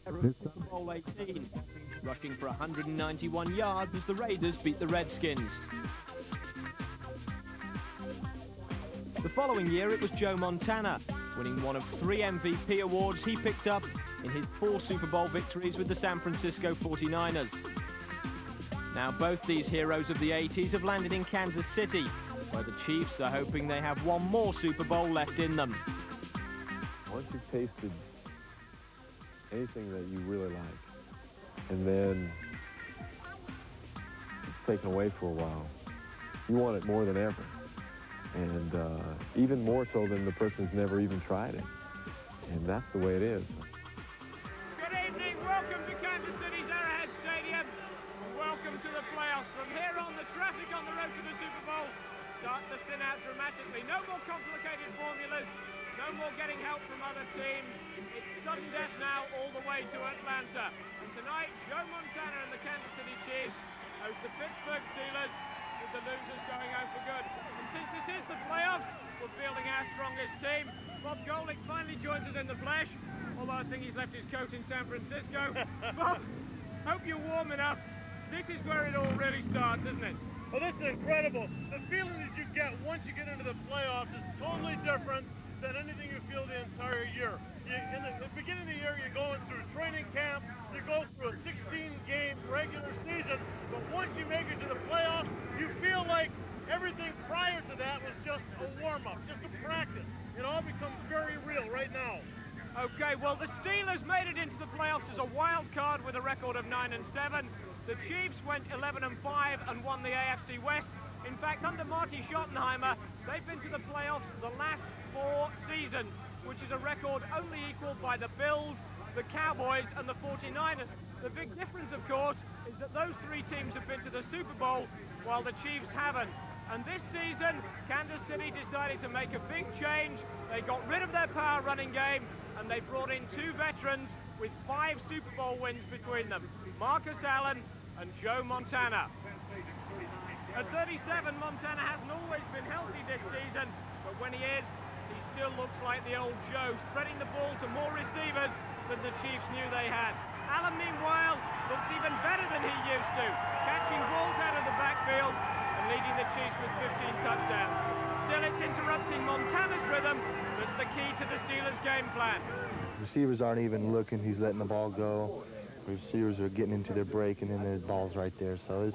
Super Bowl 18, rushing for 191 yards as the Raiders beat the Redskins. The following year it was Joe Montana, winning one of 3 MVP awards he picked up in his 4 Super Bowl victories with the San Francisco 49ers. Now both these heroes of the 80s have landed in Kansas City, where the Chiefs are hoping they have one more Super Bowl left in them. Once you've tasted anything that you really like, and then it's taken away for a while, you want it more than ever. And even more so than the person who's never even tried it. And that's the way it is. Good evening, welcome to Kansas City's Arrowhead Stadium. Welcome to the playoffs. From here on, the traffic on the road to the Super Bowl starts to thin out dramatically. No more complicated formulas, no more getting help from other teams. It's sudden death now all the way to Atlanta. And tonight, Joe Montana and the Kansas City Chiefs host the Pittsburgh Steelers, with the losers going home for good. And since this is the playoffs, we're fielding our strongest team. Bob Golic finally joins us in the flesh, although I think he's left his coat in San Francisco. Bob, hope you're warm enough. This is where it all really starts, isn't it? Well, this is incredible. The feeling that you get once you get into the playoffs is totally different than anything you feel the entire year. In the beginning of the year, you're going through training camp, you go through a 16-game regular season, but once you make it to the playoffs, you feel like everything prior to that was just a warm-up, just a practice. It all becomes very real right now. Okay, well, the Steelers made it into the playoffs as a wild card with a record of 9-7. The Chiefs went 11-5 and won the AFC West. In fact, under Marty Schottenheimer, they've been to the playoffs the last 4 seasons, which is a record only equaled by the Bills, the Cowboys and the 49ers. The big difference, of course, is that those 3 teams have been to the Super Bowl while the Chiefs haven't. And this season, Kansas City decided to make a big change. They got rid of their power running game and they brought in 2 veterans with 5 Super Bowl wins between them, Marcus Allen and Joe Montana. At 37, Montana hasn't always been healthy this season, but when he is, he still looks like the old Joe, spreading the ball to more receivers than the Chiefs knew they had. Allen, meanwhile, looks even better than he used to, catching balls out of the backfield and leading the Chiefs with 15 touchdowns. Still, it's interrupting Montana's rhythm that's the key to the Steelers' game plan. Receivers aren't even looking, he's letting the ball go. Receivers are getting into their break, and then the ball's right there. So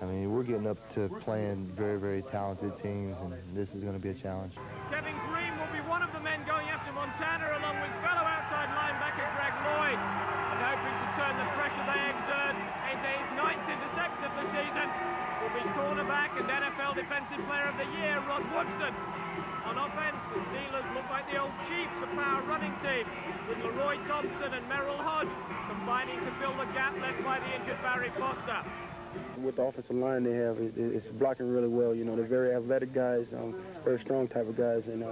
I mean, we're getting up to playing very, very talented teams, and this is going to be a challenge. Kevin Green will be one of the men going after Montana, along with fellow outside linebacker Greg Lloyd, and hoping to turn the pressure they exert into his 9th interception of the season will be cornerback and NFL Defensive Player of the Year, Rod Woodson. On offense, the Steelers look like the old Chiefs, a power running team, with Leroy Thompson and Merrill Hodge combining to fill the gap left by the injured Barry Foster. With the offensive line they have, it's blocking really well. You know, they're very athletic guys, very strong type of guys, and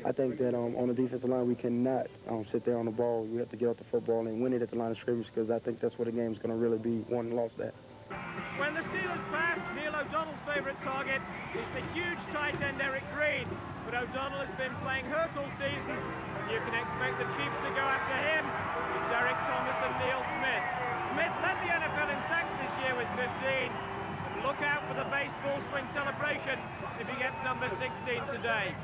I think that on the defensive line we cannot sit there on the ball. We have to get off the football and win it at the line of scrimmage, because I think that's where the game's going to really be won and lost at. When the Steelers pass, Neil O'Donnell's favourite target is the huge tight end Eric Green, but O'Donnell has been playing hurt all season, and you can expect the Chiefs to go after him with Derek Thomas and Neil Smith. Smith led the NFL in sacks this year with 15, and look out for the baseball swing celebration if he gets number 16 today.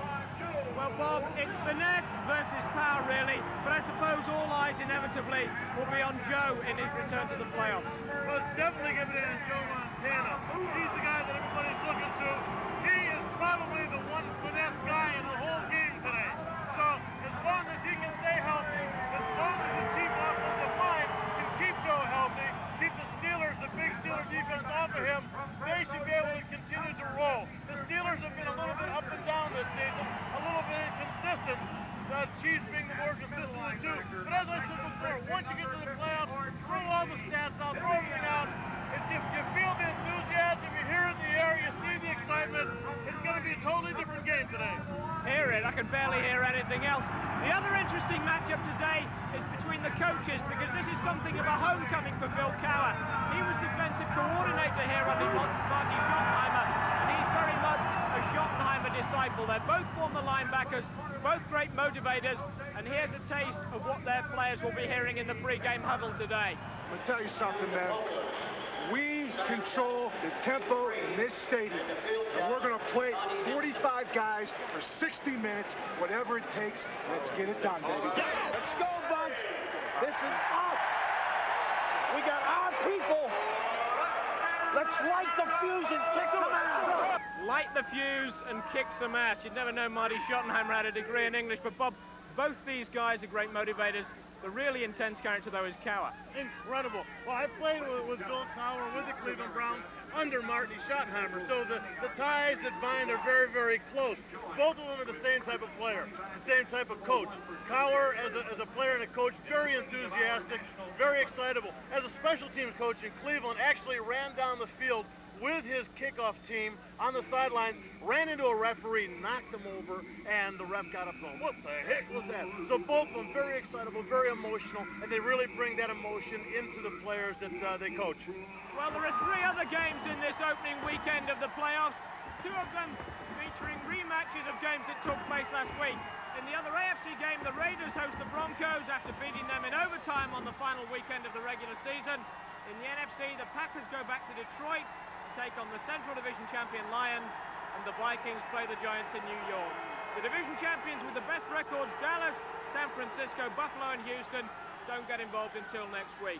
Well, Bob, it's finesse versus power, really, but I suppose all eyes inevitably will be on Joe in his return to the playoffs. Well, it's definitely going to be Joe Montana. He's the guy that everybody's looking to. He is probably the one finesse guy in the whole game today. So, as long as he can stay healthy, as long as the Chief offensive line can keep Joe healthy, keep the Steelers, the big Steeler defense off of him, they should be able to continue to roll. The Steelers have been a little bit up and down this season, a little bit inconsistent. The Chiefs being the more consistent of the 2. But as I said before, once you get to the playoffs, throw all the stats out, throw everything out. If you feel the enthusiasm, you hear it in the air, you see the excitement, it's going to be a totally different game today. Hear it, I can barely hear anything else. The other interesting matchup today is between the coaches, because this is something of a homecoming for Bill Cowher. He was defensive coordinator here under Marty Schottenheimer, and he's very much a Schottenheimer Schottenheimer disciple. They're both former linebackers, both great motivators, and here's a taste of what their players will be hearing in the pre-game huddle today. I'm going to tell you something, man. We control the tempo in this stadium, and we're going to play 45 guys for 60 minutes, whatever it takes. Let's get it done, baby. Let's go, Bunch. This is us. We got our people. Let's light the fuse and kick some ass. Light the fuse and kick some ass. You'd never know Marty Schottenheimer had a degree in English, but Bob, both these guys are great motivators. The really intense character, though, is Cower. Incredible. Well, I played with Bill Cower with the Cleveland Browns under Marty Schottenheimer, so the ties that bind are very, very close. Both of them are the same type of player, the same type of coach. Cower, as a player and a coach, very enthusiastic, very excitable. As a special teams coach in Cleveland, actually ran down the field with his kickoff team on the sideline, ran into a referee, knocked him over, and the ref got up going, what the heck was that? So both of them very excitable, very emotional, and they really bring that emotion into the players that they coach. Well, there are 3 other games in this opening weekend of the playoffs, 2 of them featuring rematches of games that took place last week. In the other AFC game, the Raiders host the Broncos after beating them in overtime on the final weekend of the regular season. In the NFC, the Packers go back to Detroit to take on the Central Division champion Lions, and the Vikings play the Giants in New York. The division champions with the best records, Dallas, San Francisco, Buffalo and Houston, don't get involved until next week.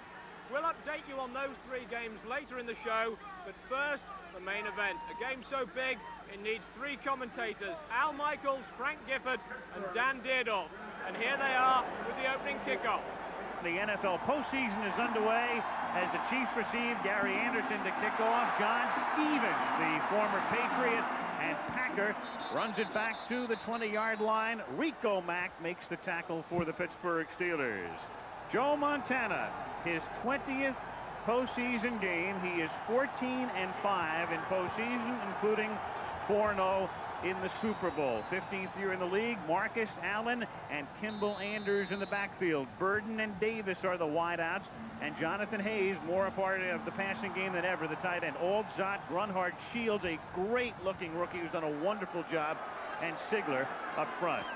We'll update you on those 3 games later in the show, but first, the main event. A game so big, it needs 3 commentators, Al Michaels, Frank Gifford and Dan Deardorff. And here they are with the opening kickoff. The NFL postseason is underway as the Chiefs receive Gary Anderson to kick off. John Stevens, the former Patriot and Packer, runs it back to the 20-yard line. Rico Mack makes the tackle for the Pittsburgh Steelers. Joe Montana, his 20th postseason game. He is 14-5 in postseason, including 4-0 in the Super Bowl. 15th year in the league. Marcus Allen and Kimball Anders in the backfield. Burden and Davis are the wideouts, and Jonathan Hayes more a part of the passing game than ever, the tight end. Aldzot, Grunhard, Shields, a great-looking rookie who's done a wonderful job, and Sigler up front.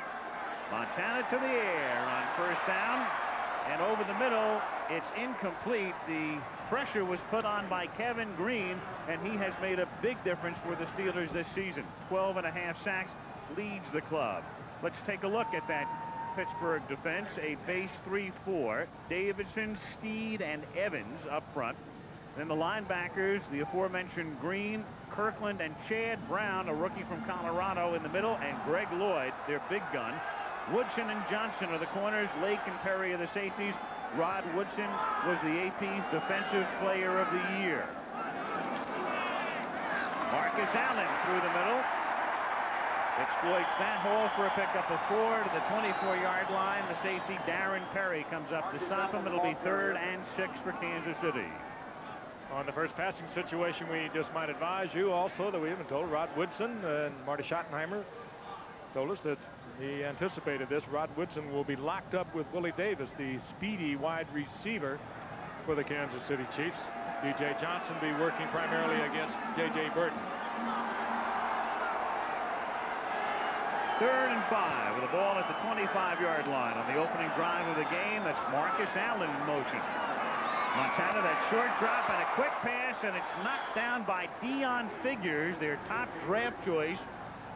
Montana to the air on first down, and over the middle, it's incomplete. The pressure was put on by Kevin Green, and he has made a big difference for the Steelers this season. 12.5 sacks, leads the club. Let's take a look at that Pittsburgh defense. A base 3-4. Davidson, Steed, and Evans up front. Then the linebackers, the aforementioned Green, Kirkland, and Chad Brown, a rookie from Colorado, in the middle, and Greg Lloyd, their big gun. Woodson and Johnson are the corners. Lake and Perry are the safeties. Rod Woodson was the AP's Defensive Player of the Year. Marcus Allen through the middle. Exploits that hole for a pickup of 4 to the 24-yard line. The safety, Darren Perry, comes up to stop him. It'll be 3rd and 6 for Kansas City. On the first passing situation, we just might advise you also that we have been told Rod Woodson and Marty Schottenheimer told us that he anticipated this. Rod Woodson will be locked up with Willie Davis, the speedy wide receiver for the Kansas City Chiefs. D.J. Johnson be working primarily against J.J. Burton. 3rd and 5 with the ball at the 25-yard line on the opening drive of the game. That's Marcus Allen in motion. Montana, that short drop and a quick pass, and it's knocked down by Deion Figures, their top draft choice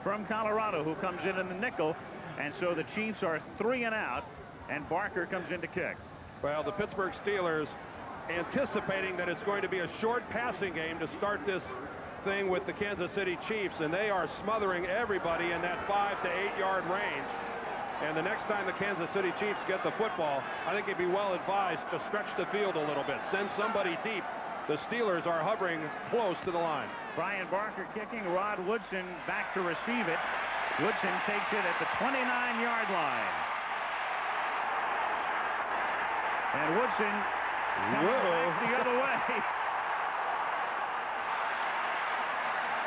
from Colorado, who comes in the nickel. And so the Chiefs are 3 and out, and Barker comes in to kick. Well, the Pittsburgh Steelers anticipating that it's going to be a short passing game to start this thing with the Kansas City Chiefs, and they are smothering everybody in that 5 to 8 yard range. And the next time the Kansas City Chiefs get the football, I think it'd be well advised to stretch the field a little bit, send somebody deep. The Steelers are hovering close to the line. Brian Barker kicking, Rod Woodson back to receive it. Woodson takes it at the 29-yard line. And Woodson coming back the other way.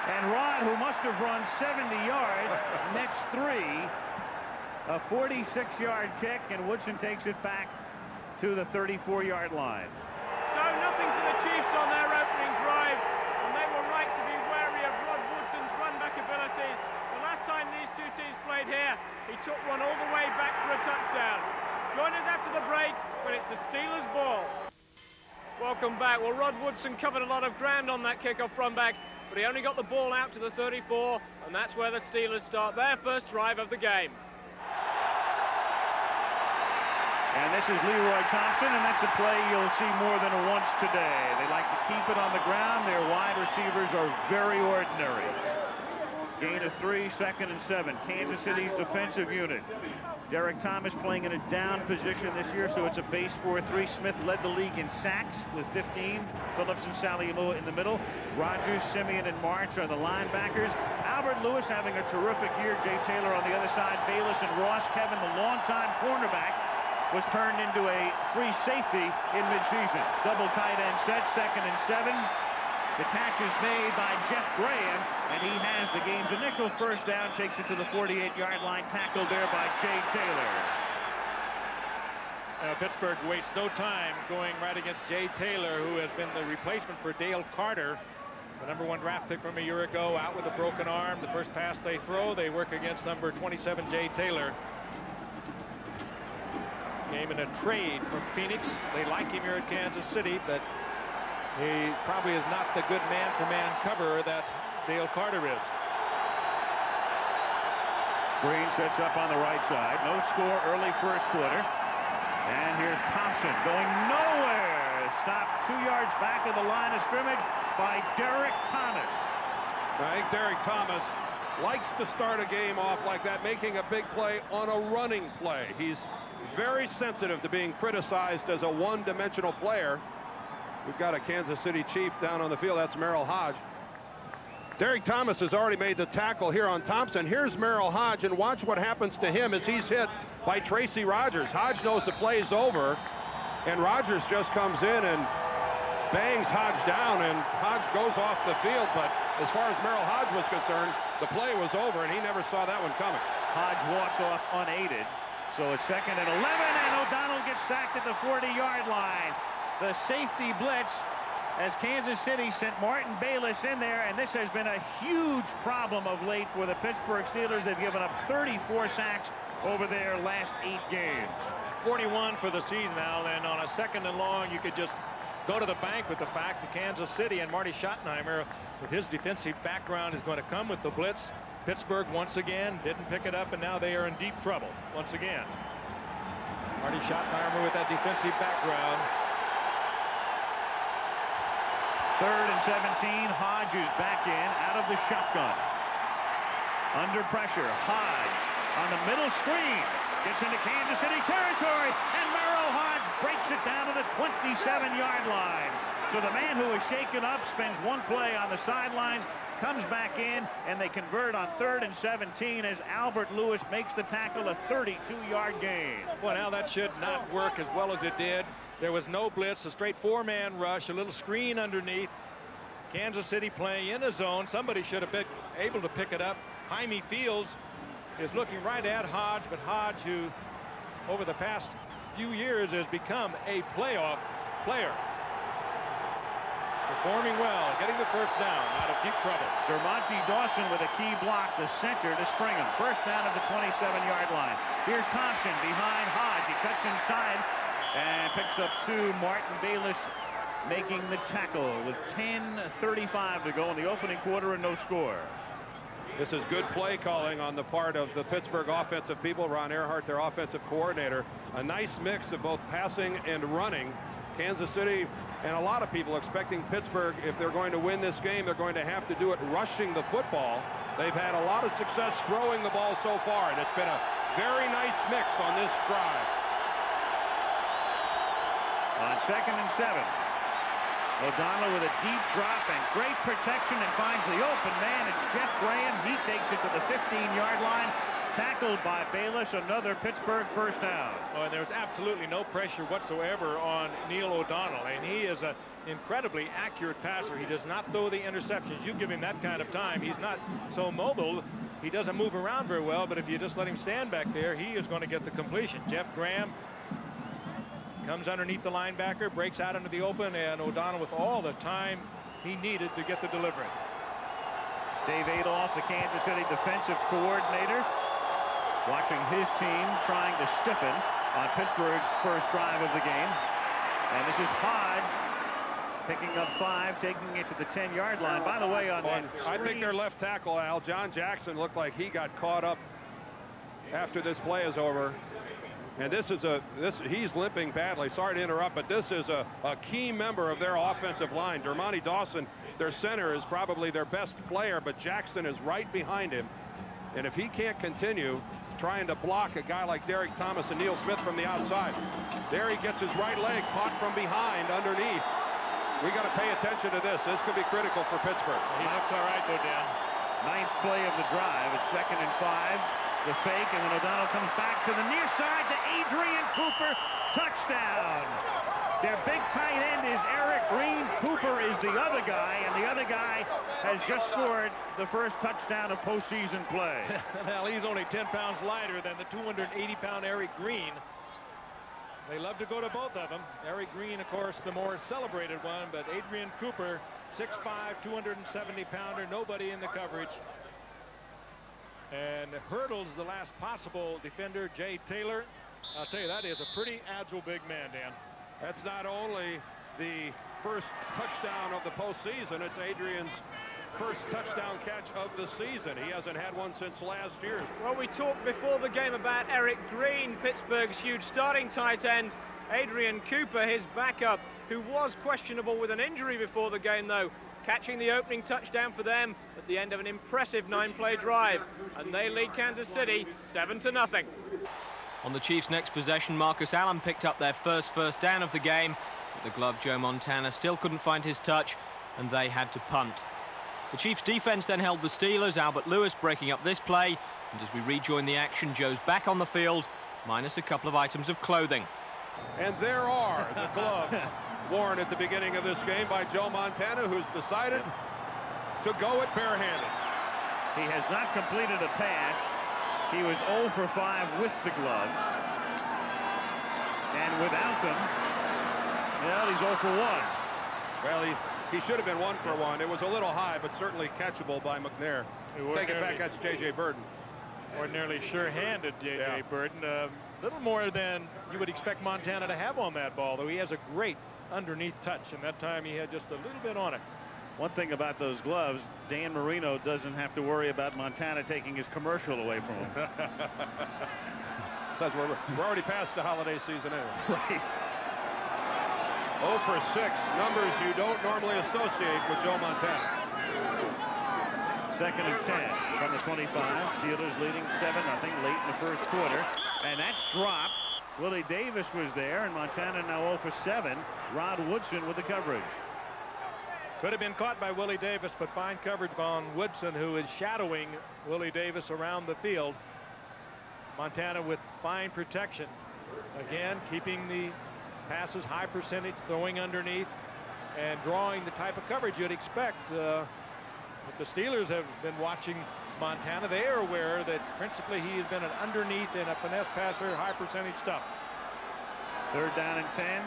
And Rod, who must have run 70 yards, nets 3. A 46-yard kick, and Woodson takes it back to the 34-yard line. So nothing for the Chiefs on their opening drive, and they were right to be wary of Rod Woodson's run-back abilities. The it's the Steelers' ball. Welcome back. Well, Rod Woodson covered a lot of ground on that kickoff run back, but he only got the ball out to the 34, and that's where the Steelers start their first drive of the game. And this is Leroy Thompson, and that's a play you'll see more than once today. They like to keep it on the ground. Their wide receivers are very ordinary. Gain of 3, 2nd and 7. Kansas City's defensive unit. Derek Thomas playing in a down position this year, so it's a base 4-3. Smith led the league in sacks with 15. Phillips and Saliamua in the middle. Rogers, Simeon, and March are the linebackers. Albert Lewis having a terrific year. Jay Taylor on the other side. Bayless and Ross. Kevin, the longtime cornerback, was turned into a free safety in midseason. Double tight end set, 2nd and 7. The catch is made by Jeff Graham, and he has the game's initial first down, takes it to the 48-yard line, tackled there by Jay Taylor. Pittsburgh wastes no time going right against Jay Taylor, who has been the replacement for Dale Carter, the #1 draft pick from a year ago, out with a broken arm. The first pass they throw, they work against number 27, Jay Taylor. Came in a trade from Phoenix. They like him here at Kansas City, but he probably is not the good man-for-man cover that Dale Carter is. Green sets up on the right side. No score early first quarter. And here's Thompson going nowhere. Stopped 2 yards back of the line of scrimmage by Derek Thomas. I think Derek Thomas likes to start a game off like that, making a big play on a running play. He's very sensitive to being criticized as a one-dimensional player. We've got a Kansas City Chief down on the field. That's Merrill Hodge. Derek Thomas has already made the tackle here on Thompson. Here's Merrill Hodge, and watch what happens to him as he's hit by Tracy Rogers. Hodge knows the play's over, and Rogers just comes in and bangs Hodge down, and Hodge goes off the field. But as far as Merrill Hodge was concerned, the play was over, and he never saw that one coming. Hodge walked off unaided. So it's 2nd and 11, and O'Donnell gets sacked at the 40-yard line. The safety blitz as Kansas City sent Martin Bayless in there, and this has been a huge problem of late for the Pittsburgh Steelers. They've given up 34 sacks over their last 8 games. 41 for the season now, and on a 2nd and long, you could just go to the bank with the fact that Kansas City and Marty Schottenheimer, with his defensive background, is going to come with the blitz. Pittsburgh once again didn't pick it up, and now they are in deep trouble once again. Marty Schottenheimer with that defensive background. 3rd and 17. Hodge is back in out of the shotgun. Under pressure. Hodge on the middle screen gets into Kansas City territory, and Merrill Hodge breaks it down to the 27-yard line. So the man who was shaken up spends one play on the sidelines, comes back in, and they convert on 3rd and 17 as Albert Lewis makes the tackle, a 32-yard gain. Well, now that should not work as well as it did. There was no blitz, a straight 4-man rush, a little screen underneath. Kansas City playing in a zone. Somebody should have been able to pick it up. Jaime Fields is looking right at Hodge, but Hodge, who over the past few years has become a playoff player. Performing well, getting the first down out of deep trouble. Dermontti Dawson with a key block, the center to spring him. First down at the 27-yard line. Here's Thompson behind Hodge. He cuts inside and picks up 2. Martin Bayless making the tackle with 10:35 to go in the opening quarter and no score. This is good play calling on the part of the Pittsburgh offensive people. Ron Earhart, their offensive coordinator. A nice mix of both passing and running. Kansas City and a lot of people expecting Pittsburgh, if they're going to win this game, they're going to have to do it rushing the football. They've had a lot of success throwing the ball so far, and it's been a very nice mix on this drive. On 2nd and 7. O'Donnell with a deep drop and great protection and finds the open man. It's Jeff Graham. He takes it to the 15-yard line. Tackled by Bayless, another Pittsburgh first down. Oh, and there's absolutely no pressure whatsoever on Neil O'Donnell, and he is an incredibly accurate passer. He does not throw the interceptions. You give him that kind of time, he's not so mobile. He doesn't move around very well, but if you just let him stand back there, he is going to get the completion. Jeff Graham comes underneath the linebacker, breaks out into the open, and O'Donnell with all the time he needed to get the delivery. Dave Adolph, the Kansas City defensive coordinator, watching his team trying to stiffen. on Pittsburgh's first drive of the game. And this is Hodge picking up 5, taking it to the 10-yard line. By the way, on that I think their left tackle, Al, John Jackson, looked like he got caught up after this play is over. And he's limping badly. Sorry to interrupt, but this is a key member of their offensive line. Dermontti Dawson, their center, is probably their best player, but Jackson is right behind him. And if he can't continue trying to block a guy like Derek Thomas and Neil Smith from the outside, there he gets his right leg caught from behind underneath. We got to pay attention to this. This could be critical for Pittsburgh. He looks all right, though, Dan. 9th play of the drive. It's 2nd and 5. The fake, and then O'Donnell comes back to the near side to Adrian Cooper. Touchdown. Their big tight end is Eric Green. Cooper is the other guy, and the other guy has just scored the first touchdown of postseason play. Well, he's only 10 pounds lighter than the 280-pound Eric Green. They love to go to both of them. Eric Green, of course, the more celebrated one, but Adrian Cooper, 6'5", 270-pounder, nobody in the coverage. And hurdles the last possible defender, Jay Taylor. I'll tell you, that is a pretty agile big man, Dan. That's not only the first touchdown of the postseason, it's Adrian's first touchdown catch of the season. He hasn't had one since last year. Well, we talked before the game about Eric Green, Pittsburgh's huge starting tight end. Adrian Cooper, his backup, who was questionable with an injury before the game, though, catching the opening touchdown for them at the end of an impressive 9-play drive. And they lead Kansas City 7-0. On the Chiefs' next possession, Marcus Allen picked up their first down of the game. But the glove, Joe Montana, still couldn't find his touch, and they had to punt. The Chiefs' defense then held the Steelers, Albert Lewis breaking up this play. And as we rejoin the action, Joe's back on the field, minus a couple of items of clothing. And there are the gloves worn at the beginning of this game by Joe Montana, who's decided to go it barehanded. He has not completed a pass. He was 0 for 5 with the gloves. And without them, well, he's 0 for 1. Well, he should have been 1 for 1. It was a little high, but certainly catchable by McNair. Take it back, that's J.J. Burden. Ordinarily sure-handed J.J. Burden. A little more than you would expect Montana to have on that ball, though he has a great underneath touch, and that time he had just a little bit on it. One thing about those gloves, Dan Marino doesn't have to worry about Montana taking his commercial away from him. Says we're already past the holiday season anyway. Right. 0 for 6, numbers you don't normally associate with Joe Montana. 2nd and 10 from the 25. Steelers leading 7-0 late in the first quarter, and that's dropped. Willie Davis was there, and Montana now 0 for 7. Rod Woodson with the coverage. Could have been caught by Willie Davis, but fine coverage on Woodson, who is shadowing Willie Davis around the field. Montana with fine protection. Again, keeping the passes high percentage, throwing underneath, and drawing the type of coverage you'd expect. But the Steelers have been watching Montana. They are aware that principally he has been an underneath and a finesse passer, high percentage stuff. 3rd down and 10.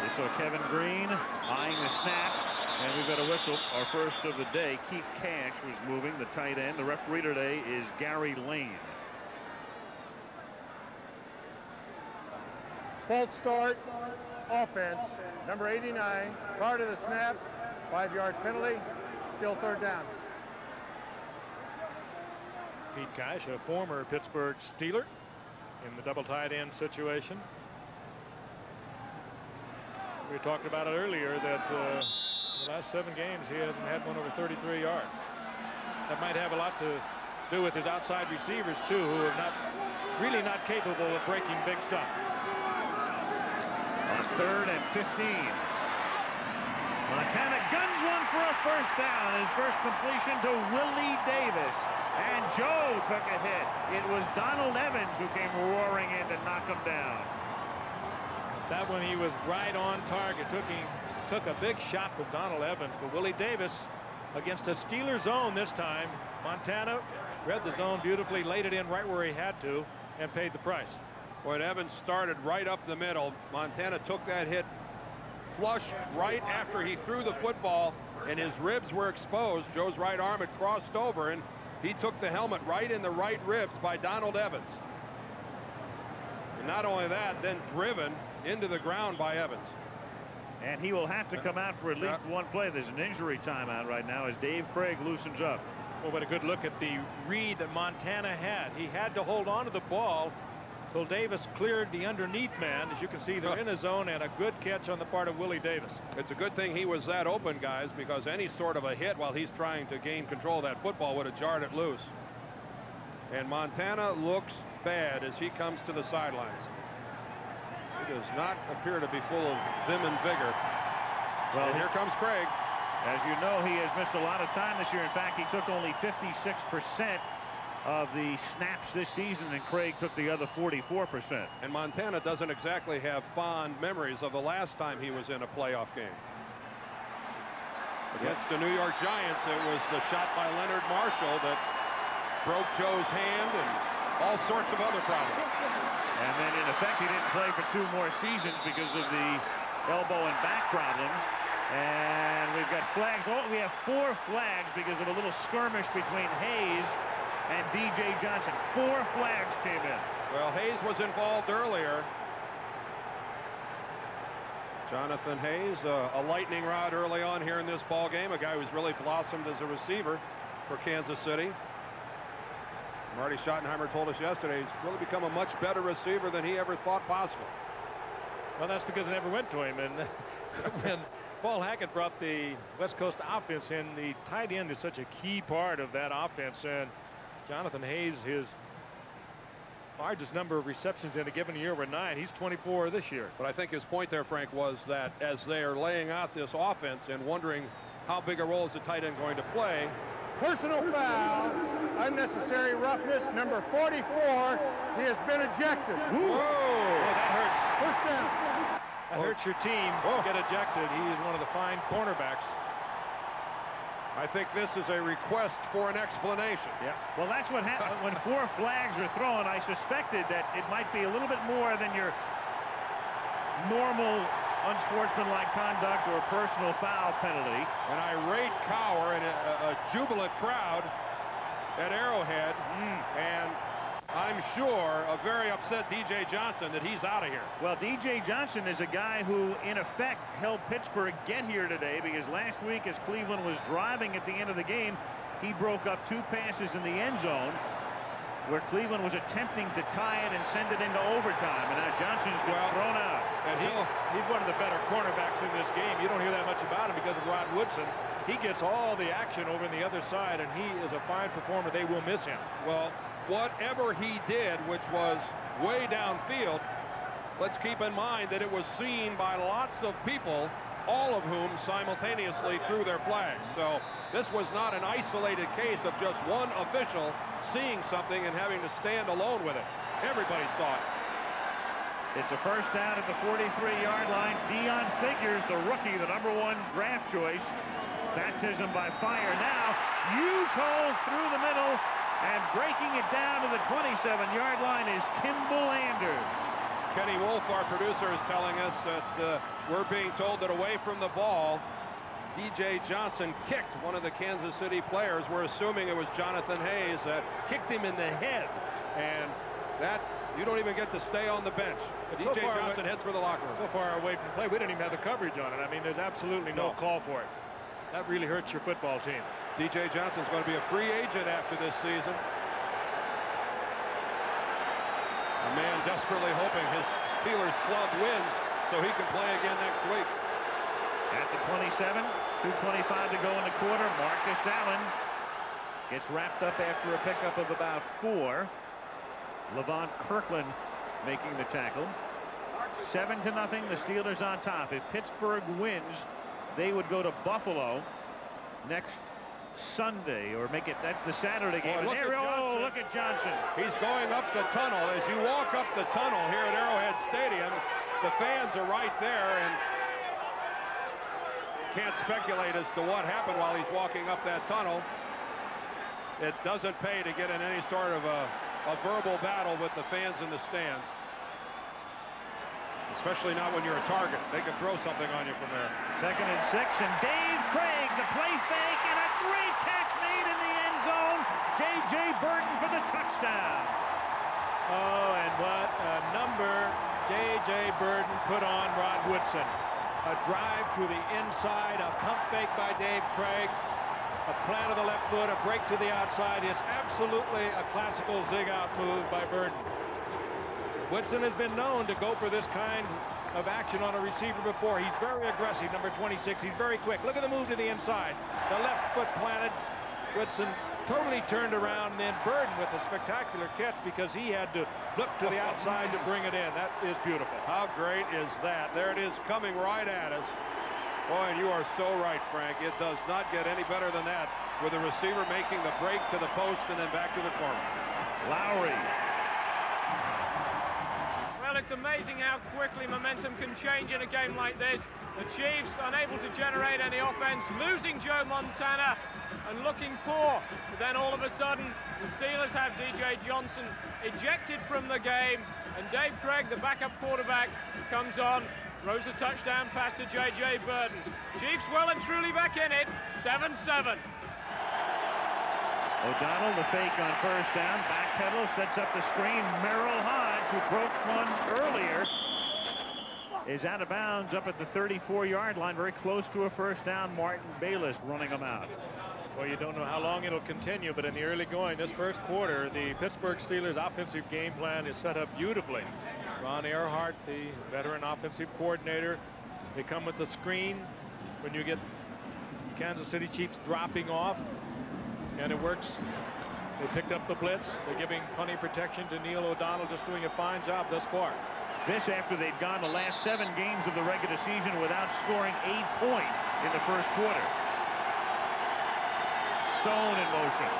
They saw Kevin Green eyeing the snap, and we've got a whistle. Our first of the day. Keith Cash was moving, the tight end. The referee today is Gary Lane. False start, offense, number 89, prior to the snap, 5-yard penalty, still 3rd down. Pete Cash, a former Pittsburgh Steeler, in the double tight end situation. We talked about it earlier that in the last 7 games he hasn't had one over 33 yards. That might have a lot to do with his outside receivers too, who are really not capable of breaking big stuff. On 3rd and 15. Montana guns one for a first down. His first completion to Willie Davis. And Joe took a hit. It was Donald Evans who came roaring in to knock him down. That one he was right on target. Took a big shot with Donald Evans. But Willie Davis against a Steeler zone this time. Montana read the zone beautifully, laid it in right where he had to, and paid the price. When Evans started right up the middle, Montana took that hit flush right after he threw the football, and his ribs were exposed. Joe's right arm had crossed over, and he took the helmet right in the right ribs by Donald Evans. And not only that, then driven into the ground by Evans. And he will have to come out for at least one play. There's an injury timeout right now as Dave Craig loosens up. Well, but a good look at the read that Montana had. He had to hold on to the ball till Davis cleared the underneath man. As you can see, they're in his zone, and a good catch on the part of Willie Davis. It's a good thing he was that open, guys, because any sort of a hit while he's trying to gain control of that football would have jarred it loose. And Montana looks bad as he comes to the sidelines. He does not appear to be full of vim and vigor. Well, and here comes Craig. As you know, he has missed a lot of time this year. In fact, he took only 56% of the snaps this season, and Craig took the other 44%. And Montana doesn't exactly have fond memories of the last time he was in a playoff game. Against the New York Giants, it was the shot by Leonard Marshall that broke Joe's hand and all sorts of other problems. And then, in effect, he didn't play for 2 more seasons because of the elbow and back problems. And we've got flags. Oh, we have 4 flags because of a little skirmish between Hayes and D.J. Johnson. 4 flags came in. Well, Hayes was involved earlier. Jonathan Hayes, a lightning rod early on here in this ball game. A guy who's really blossomed as a receiver for Kansas City. Marty Schottenheimer told us yesterday he's really become a much better receiver than he ever thought possible. Well, that's because it never went to him. And when Paul Hackett brought the West Coast offense in, the tight end is such a key part of that offense. And Jonathan Hayes, his largest number of receptions in a given year were 9. He's 24 this year. But I think his point there, Frank, was that as they are laying out this offense and wondering how big a role is the tight end going to play. Personal foul, unnecessary roughness, number 44. He has been ejected. Whoa! That hurts. First down. That hurts your team. Get ejected. He is one of the fine cornerbacks. I think this is a request for an explanation. Yeah. Well, that's what happened when 4 flags are thrown. I suspected that it might be a little bit more than your normal unsportsmanlike conduct or personal foul penalty. An irate cower and a jubilant crowd at Arrowhead, and I'm sure a very upset D.J. Johnson that he's out of here. Well, D.J. Johnson is a guy who, in effect, helped Pittsburgh get here today, because last week as Cleveland was driving at the end of the game, he broke up 2 passes in the end zone where Cleveland was attempting to tie it and send it into overtime, and now Johnson's been thrown out. And he's one of the better cornerbacks in this game. You don't hear that much about him because of Rod Woodson. He gets all the action over on the other side, and he is a fine performer. They will miss him. Well, whatever he did, which was way downfield, let's keep in mind that it was seen by lots of people, all of whom simultaneously threw their flags. So this was not an isolated case of just one official seeing something and having to stand alone with it. Everybody saw it. It's a first down at the 43-yard line. Dion Figures, the rookie, the #1 draft choice. Baptism by fire now. Huge hole through the middle, and breaking it down to the 27-yard line is Kimball Anders. Kenny Wolf, our producer, is telling us that we're being told that away from the ball, D.J. Johnson kicked one of the Kansas City players. We're assuming it was Jonathan Hayes that kicked him in the head. And that, you don't even get to stay on the bench. D.J. Johnson heads for the locker room. So far away from the play, we didn't even have the coverage on it. I mean, there's absolutely no call for it. That really hurts your football team. D.J. Johnson's going to be a free agent after this season. A man desperately hoping his Steelers club wins so he can play again next week. At the 27, 2:25 to go in the quarter. Marcus Allen gets wrapped up after a pickup of about 4. Levon Kirkland making the tackle. 7-0. The Steelers on top. If Pittsburgh wins, they would go to Buffalo next Sunday, or make it, that's the Saturday game. Boy, Look at Johnson. He's going up the tunnel. As you walk up the tunnel here at Arrowhead Stadium, the fans are right there, and can't speculate as to what happened while he's walking up that tunnel. It doesn't pay to get in any sort of a verbal battle with the fans in the stands. Especially not when you're a target. They can throw something on you from there. 2nd and 6, and Dave Craig, the play fake, and a great catch made in the end zone. J.J. Burton for the touchdown. Oh, and what a number Dave Burden put on Rod Woodson. A drive to the inside, a pump fake by Dave Craig, a plant of the left foot, a break to the outside. It's absolutely a classical zig-out move by Burden. Woodson has been known to go for this kind of action on a receiver before. He's very aggressive, number 26. He's very quick. Look at the move to the inside. The left foot planted. Woodson totally turned around, and then Burden with a spectacular catch because he had to look to the outside to bring it in. That is beautiful. How great is that? There it is coming right at us. Boy, and you are so right, Frank. It does not get any better than that with the receiver making the break to the post and then back to the corner. Lowry. Well, it's amazing how quickly momentum can change in a game like this. The Chiefs unable to generate any offense, losing Joe Montana and looking poor. But then all of a sudden, the Steelers have DJ Johnson ejected from the game, and Dave Craig, the backup quarterback, comes on, throws a touchdown pass to J.J. Burden. Chiefs well and truly back in it, 7-7. O'Donnell, the fake on first down, backpedal, sets up the screen. Merrill Hodge, who broke one earlier, is out of bounds up at the 34-yard line, very close to a first down. Martin Bayless running them out. Well, you don't know how long it'll continue, but in the early going, this first quarter, the Pittsburgh Steelers offensive game plan is set up beautifully. Ron Earhart, the veteran offensive coordinator, they come with the screen when you get Kansas City Chiefs dropping off, and it works. They picked up the blitz. They're giving plenty of protection to Neil O'Donnell, just doing a fine job thus far. This after they'd gone the last 7 games of the regular season without scoring a point in the first quarter. Stone in motion.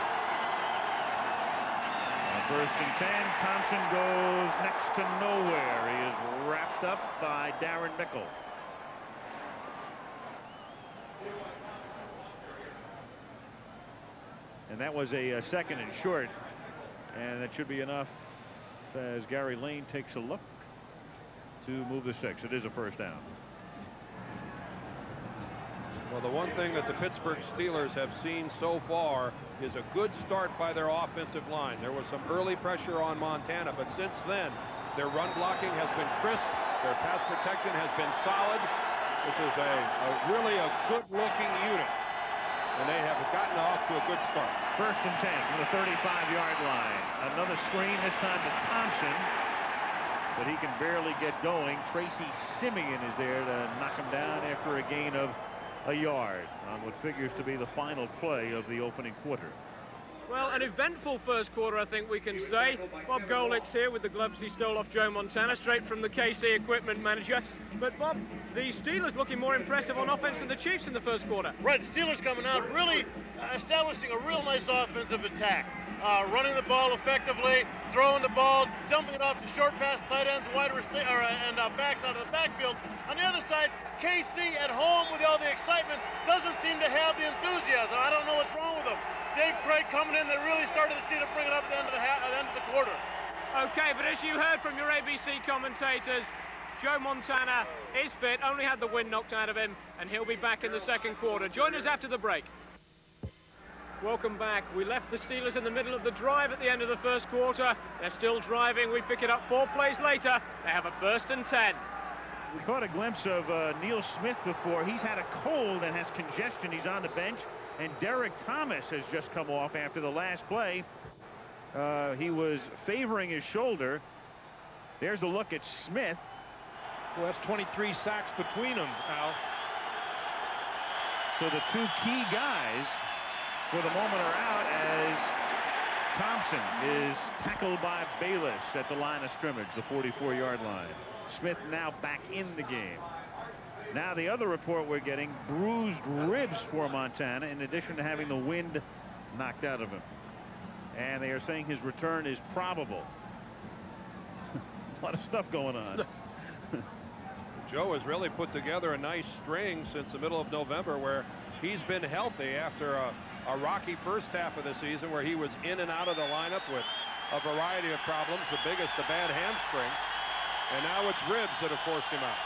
On 1st and 10, Thompson goes next to nowhere. He is wrapped up by Darren Mickle. And that was a second and short, and that should be enough as Gary Lane takes a look to move the 6. It is a first down. Well, the one thing that the Pittsburgh Steelers have seen so far is a good start by their offensive line. There was some early pressure on Montana, but since then, their run blocking has been crisp. Their pass protection has been solid. This is really a good-looking unit, and they have gotten off to a good start. 1st and 10 from the 35-yard line. Another screen, this time to Thompson, but he can barely get going. Tracy Simeon is there to knock him down after a gain of a yard on what figures to be the final play of the opening quarter. Well, an eventful first quarter, I think we can say. Bob Golic's here with the gloves he stole off Joe Montana, straight from the KC equipment manager. But, Bob, the Steelers looking more impressive on offense than the Chiefs in the first quarter. Right, the Steelers coming out, really establishing a real nice offensive attack. Running the ball effectively, throwing the ball, dumping it off to short pass tight ends, wide receiver, and backs out of the backfield. On the other side, KC at home with all the excitement doesn't seem to have the enthusiasm. I don't know what's wrong with them. Dave Craig coming in, they really started to see to bring it up at the end of the quarter. Okay, but as you heard from your ABC commentators, Joe Montana is fit, only had the wind knocked out of him, and he'll be back in the second quarter. Join us after the break. Welcome back. We left the Steelers in the middle of the drive at the end of the first quarter. They're still driving. We pick it up 4 plays later. They have a 1st and 10. We caught a glimpse of Neil Smith before. He's had a cold and has congestion. He's on the bench. And Derek Thomas has just come off after the last play. He was favoring his shoulder. There's a look at Smith. Well, that's 23 sacks between them, Al. So the 2 key guys for the moment are out as Thompson is tackled by Bayless at the line of scrimmage, the 44-yard line. Smith now back in the game. Now the other report we're getting, bruised ribs for Montana, in addition to having the wind knocked out of him. And they are saying his return is probable. A lot of stuff going on. Joe has really put together a nice string since the middle of November where he's been healthy after a rocky first half of the season where he was in and out of the lineup with a variety of problems, the biggest a bad hamstring, and now it's ribs that have forced him out.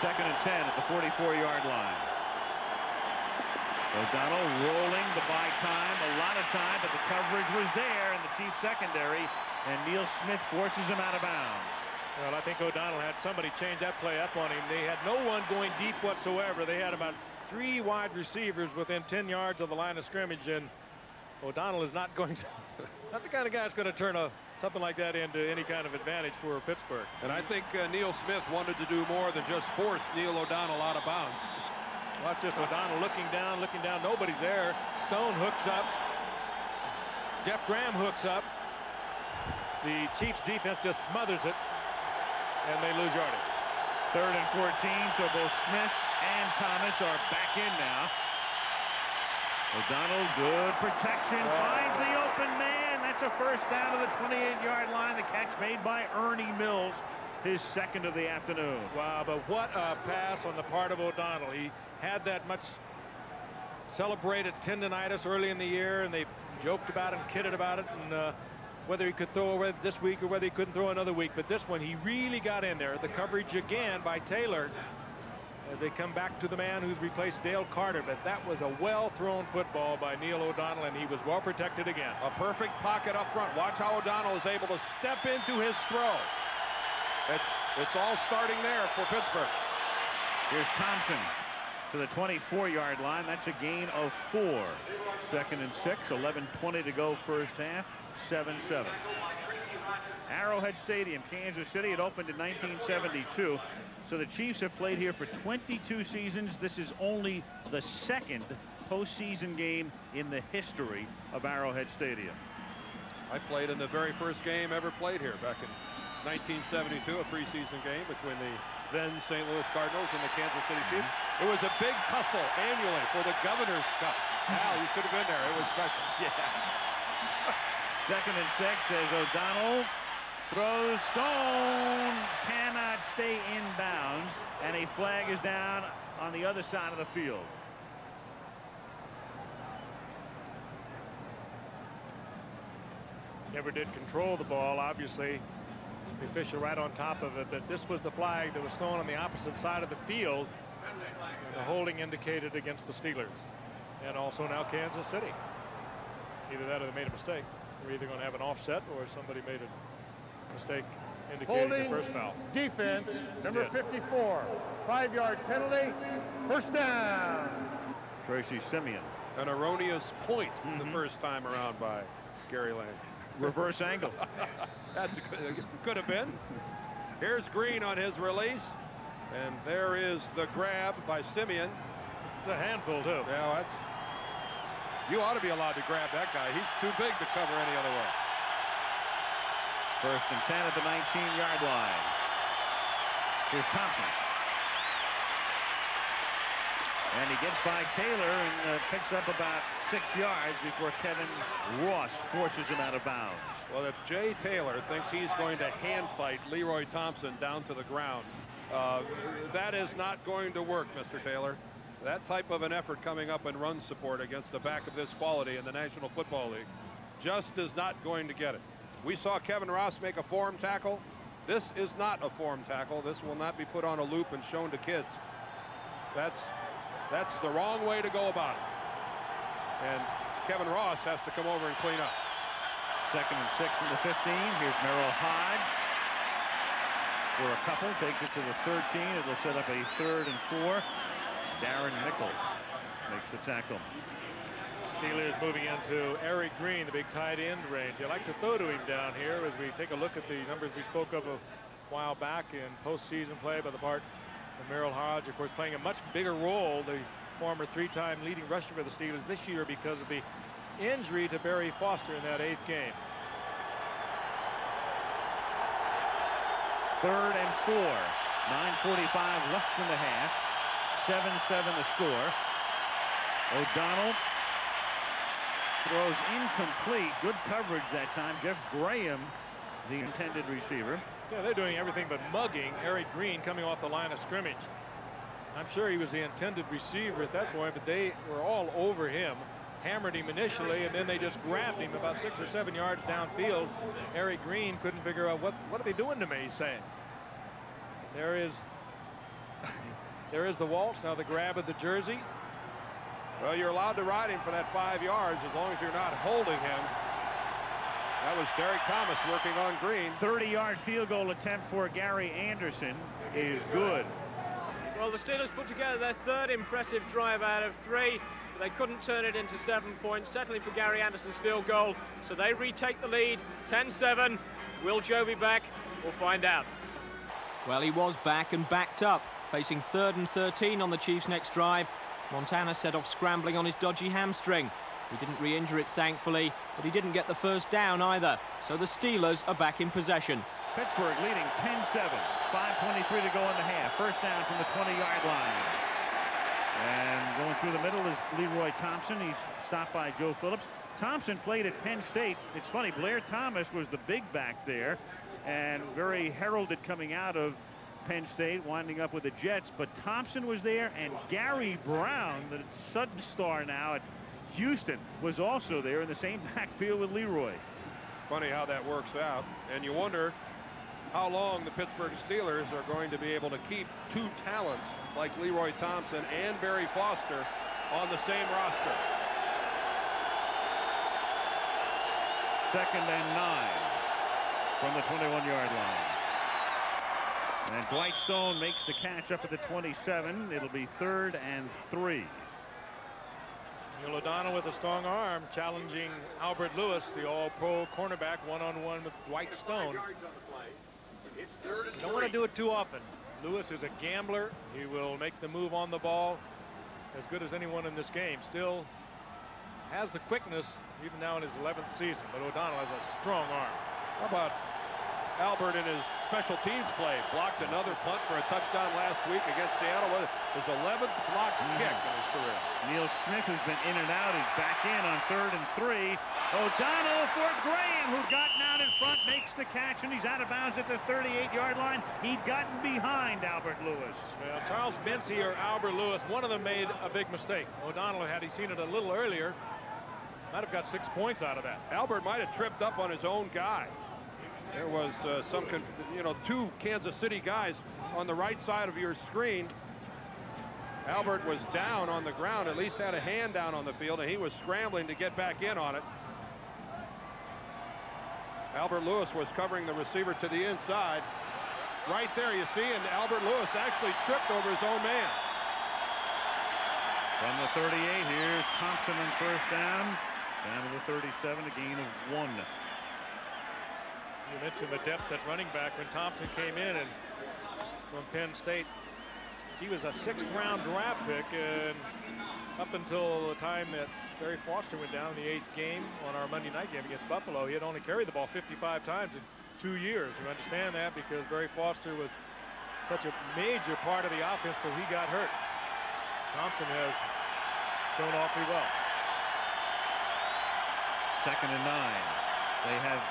2nd and 10 at the 44-yard line. O'Donnell rolling the buy time, a lot of time, but the coverage was there in the Chiefs secondary, and Neil Smith forces him out of bounds. Well, I think O'Donnell had somebody change that play up on him. They had no one going deep whatsoever. They had about 3 wide receivers within 10 yards of the line of scrimmage, and O'Donnell is not going to, not the kind of guy that's going to turn something like that into any kind of advantage for Pittsburgh. And I think Neil Smith wanted to do more than just force Neil O'Donnell out of bounds. Watch this, O'Donnell looking down, nobody's there. Stone hooks up. Jeff Graham hooks up. The Chiefs defense just smothers it, and they lose yardage. 3rd and 14, so both Smith and Thomas are back in now. O'Donnell, good protection, finds the open man. That's a first down to the 28-yard line. The catch made by Ernie Mills, his 2nd of the afternoon. Wow, but what a pass on the part of O'Donnell. He had that much celebrated tendonitis early in the year, and they joked about it and kidded about it, and whether he could throw this week or whether he couldn't throw another week. But this one, he really got in there. The coverage again by Taylor as they come back to the man who's replaced Dale Carter. But that was a well-thrown football by Neil O'Donnell, and he was well protected again. A perfect pocket up front. Watch how O'Donnell is able to step into his throw. It's all starting there for Pittsburgh. Here's Thompson to the 24-yard line. That's a gain of 4. 2nd and 6, 11:20 to go first half. 7-7. Arrowhead Stadium, Kansas City. It opened in 1972. So the Chiefs have played here for 22 seasons. This is only the 2nd postseason game in the history of Arrowhead Stadium. I played in the very first game ever played here back in 1972, a preseason game between the then St. Louis Cardinals and the Kansas City Chiefs. It was a big tussle annually for the Governor's Cup. Al, you should have been there. It was special. Yeah. 2nd and 6 as O'Donnell throws. Stone cannot stay in bounds, and a flag is down on the other side of the field. Never did control the ball, obviously. The official right on top of it, but this was the flag that was thrown on the opposite side of the field, and the holding indicated against the Steelers, and also now Kansas City. Either that or they made a mistake. We're either going to have an offset or somebody made a mistake indicating Holding the first foul. Defense, number 54. 5-yard penalty. First down. Tracy Simeon. An erroneous point the first time around by Gary Lang. Reverse angle. That's could have been. Here's Green on his release, and there is the grab by Simeon. It's a handful too. Yeah, that's. You ought to be allowed to grab that guy. He's too big to cover any other way. 1st and 10 at the 19-yard line. Here's Thompson. And he gets by Taylor and picks up about 6 yards before Kevin Ross forces him out of bounds. Well, if Jay Taylor thinks he's going to hand fight Leroy Thompson down to the ground, that is not going to work, Mr. Taylor. That type of an effort coming up in run support against a back of this quality in the National Football League just is not going to get it. We saw Kevin Ross make a form tackle. This is not a form tackle. This will not be put on a loop and shown to kids. That's the wrong way to go about it. And Kevin Ross has to come over and clean up. 2nd and 6 from the 15. Here's Merrill Hodge for a couple. Takes it to the 13. It'll set up a 3rd and 4. Darren Mickle makes the tackle. Steelers moving into Eric Green, the big tight end range. They like to throw to him down here as we take a look at the numbers we spoke of a while back in postseason play by the part of Merrill Hodge, of course, playing a much bigger role, the former 3-time leading rusher for the Steelers this year because of the injury to Barry Foster in that 8th game. 3rd and 4. 9:45 left in the half. 7-7 the score. O'Donnell throws incomplete. Good coverage that time. Jeff Graham, the intended receiver. Yeah, they're doing everything but mugging Eric Green coming off the line of scrimmage. I'm sure he was the intended receiver at that point, but they were all over him, hammered him initially, and then they just grabbed him about 6 or 7 yards downfield. Eric Green couldn't figure out what are they doing to me, he's saying. There is the waltz, now the grab of the jersey. Well, you're allowed to ride him for that 5 yards as long as you're not holding him. That was Derek Thomas working on green. 30-yard field goal attempt for Gary Anderson is good. Well, the Steelers put together their third impressive drive out of 3. But they couldn't turn it into 7 points, settling for Gary Anderson's field goal. So they retake the lead, 10-7. Will Joe be back? We'll find out. Well, he was back and backed up, facing 3rd and 13 on the Chiefs' next drive. Montana set off scrambling on his dodgy hamstring. He didn't re-injure it, thankfully, but he didn't get the first down either. So the Steelers are back in possession. Pittsburgh leading 10-7. 5:23 to go in the half. First down from the 20-yard line. And going through the middle is Leroy Thompson. He's stopped by Joe Phillips. Thompson played at Penn State. It's funny, Blair Thomas was the big back there and very heralded coming out of Penn State, winding up with the Jets. But Thompson was there, and Gary Brown, the sudden star now at Houston, was also there in the same backfield with Leroy. Funny how that works out, and you wonder how long the Pittsburgh Steelers are going to be able to keep 2 talents like Leroy Thompson and Barry Foster on the same roster. 2nd and 9 from the 21-yard line. And Dwight Stone makes the catch up at the 27. It'll be 3rd and 3. Neil O'Donnell with a strong arm challenging Albert Lewis, the all-pro cornerback, one-on-one with Dwight Stone. Don't want to do it too often. Lewis is a gambler. He will make the move on the ball as good as anyone in this game. Still has the quickness even now in his 11th season, but O'Donnell has a strong arm. How about Albert in his special teams play? Blocked another punt for a touchdown last week against Seattle. His 11th blocked kick in his career. Neil Smith has been in and out. He's back in on 3rd and 3. O'Donnell for Graham, who'd gotten out in front, makes the catch, and he's out of bounds at the 38-yard line. He'd gotten behind Albert Lewis. Well, Charles Mincy or Albert Lewis, one of them made a big mistake. O'Donnell, had he seen it a little earlier, might have got 6 points out of that. Albert might have tripped up on his own guy. There was two Kansas City guys on the right side of your screen. Albert was down on the ground, at least had a hand down on the field, and he was scrambling to get back in on it. Albert Lewis was covering the receiver to the inside. Right there, you see, and Albert Lewis actually tripped over his own man. From the 38, here's Thompson on 1st down. Down to the 37, a gain of 1. You mentioned the depth at running back when Thompson came in and from Penn State. He was a 6th-round draft pick, and up until the time that Barry Foster went down in the 8th game on our Monday night game against Buffalo, he had only carried the ball 55 times in 2 years. You understand that because Barry Foster was such a major part of the offense till he got hurt. Thompson has shown awfully well. 2nd and 9. They have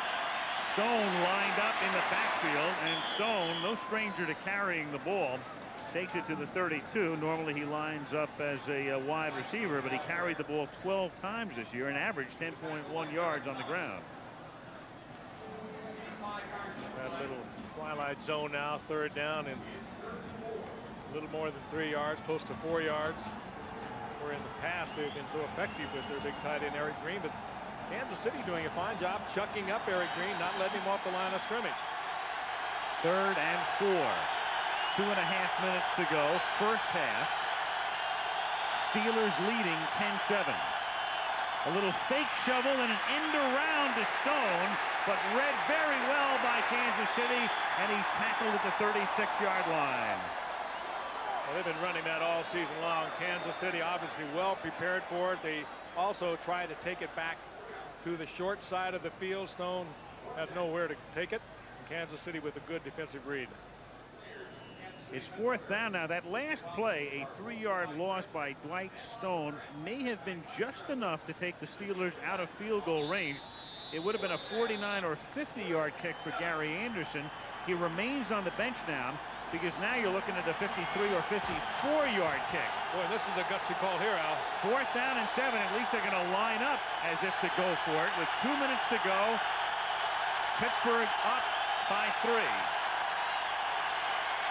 Stone lined up in the backfield, and Stone, no stranger to carrying the ball, takes it to the 32. Normally he lines up as a wide receiver, but he carried the ball 12 times this year and averaged 10.1 yards on the ground. That little twilight zone now, 3rd down and a little more than 3 yards, close to 4 yards. Where in the past they've been so effective with their big tight end Eric Green, but Kansas City doing a fine job chucking up Eric Green, not letting him off the line of scrimmage. 3rd and 4. 2.5 minutes to go. First half. Steelers leading 10-7. A little fake shovel and an end around to Stone, but read very well by Kansas City, and he's tackled at the 36-yard line. Well, they've been running that all season long. Kansas City obviously well prepared for it. They also tried to take it back to the short side of the field. Stone had nowhere to take it. And Kansas City with a good defensive read. It's 4th down now. That last play, a 3-yard loss by Dwight Stone, may have been just enough to take the Steelers out of field goal range. It would have been a 49 or 50-yard kick for Gary Anderson. He remains on the bench now because now you're looking at a 53 or 54-yard kick. Boy, this is a gutsy call here, Al. 4th down and 7. At least they're going to line up as if to go for it. With 2 minutes to go, Pittsburgh up by 3.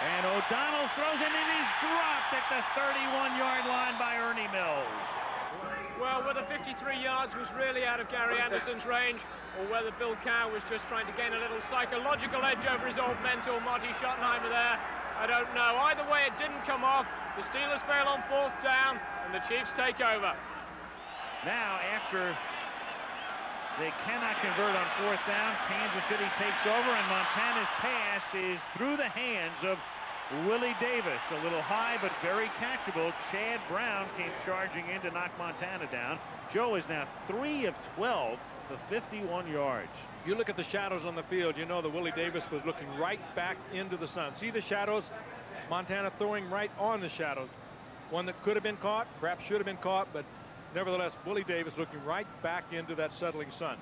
And O'Donnell throws, and it is dropped at the 31-yard line by Ernie Mills. Well, whether 53 yards was really out of Gary Anderson's range, or whether Bill Cow was just trying to gain a little psychological edge over his old mentor, Marty Schottenheimer there, I don't know. Either way, it didn't come off. The Steelers fail on 4th down, and the Chiefs take over. Now, after they cannot convert on 4th down, Kansas City takes over, and Montana's pass is through the hands of Willie Davis. A little high, but very catchable. Chad Brown came charging in to knock Montana down. Joe is now 3 of 12 for 51 yards. You look at the shadows on the field, you know that Willie Davis was looking right back into the sun. See the shadows? Montana throwing right on the shadows. One that could have been caught, perhaps should have been caught, but nevertheless, Willie Davis looking right back into that settling sun.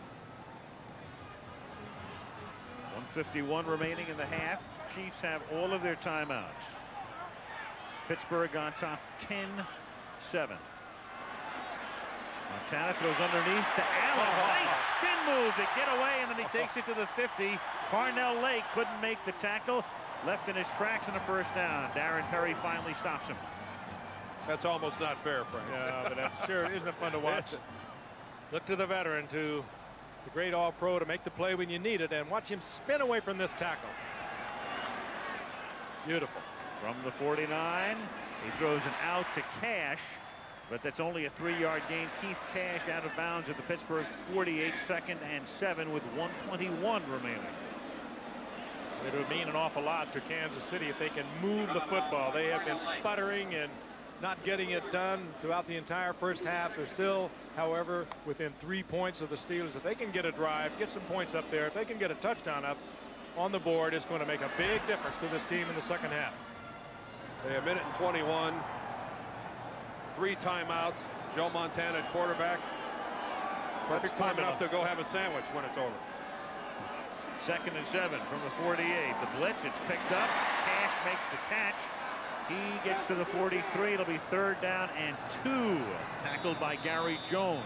1:51 remaining in the half. Chiefs have all of their timeouts. Pittsburgh on top 10-7. Montana throws underneath to Allen. Nice spin move to get away, and then he takes it to the 50. Parnell Lake couldn't make the tackle. Left in his tracks in the 1st down. Darren Perry finally stops him. That's almost not fair, Frank. Yeah, but that's sure isn't it fun to watch? Look to the veteran, to the great all-pro, to make the play when you need it, and watch him spin away from this tackle. Beautiful. From the 49, he throws an out to Cash, but that's only a 3-yard gain. Keith Cash out of bounds at the Pittsburgh 48, 2nd and 7 with 1:21 remaining. It would mean an awful lot to Kansas City if they can move the football. They have been sputtering and not getting it done throughout the entire 1st half. They're still, however, within 3 points of the Steelers. If they can get a drive, get some points up there, if they can get a touchdown up on the board, it's going to make a big difference to this team in the 2nd half. A minute and 21. 3 timeouts. Joe Montana at quarterback. Perfect time enough to go have a sandwich when it's over. 2nd and 7 from the 48. The blitz, it's picked up. Cash makes the catch. He gets to the 43. It'll be 3rd down and 2. Tackled by Gary Jones.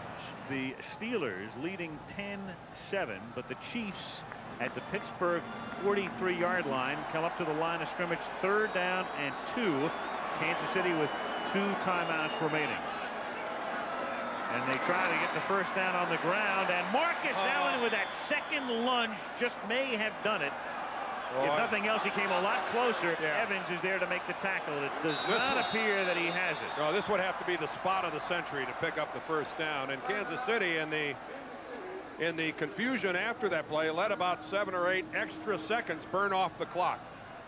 The Steelers leading 10-7, but the Chiefs at the Pittsburgh 43-yard line come up to the line of scrimmage. 3rd down and 2. Kansas City with 2 timeouts remaining. And they try to get the 1st down on the ground, and Marcus Allen with that 2nd lunge just may have done it. If nothing else, he came a lot closer. Yeah. Evans is there to make the tackle. It does not appear that he has it. No, this would have to be the spot of the century to pick up the 1st down. And Kansas City, in the confusion after that play, let about 7 or 8 extra seconds burn off the clock.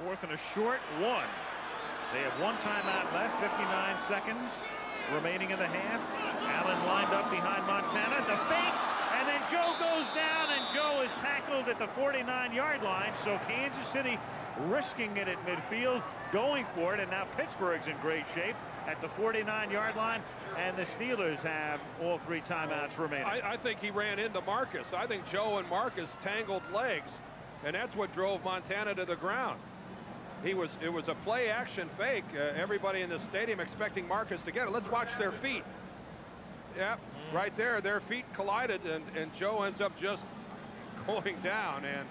4th and a short 1. They have 1 timeout left, 59 seconds remaining in the half. Allen lined up behind Montana. The fake, and then Joe goes down, and Joe is tackled at the 49-yard line. So Kansas City risking it at midfield, going for it, and now Pittsburgh's in great shape at the 49-yard line, and the Steelers have all 3 timeouts remaining. I think he ran into Marcus. I think Joe and Marcus tangled legs, and that's what drove Montana to the ground. It was a play action fake. Everybody in the stadium expecting Marcus to get it. Let's watch their feet. Yep, right there, their feet collided, and Joe ends up just going down. And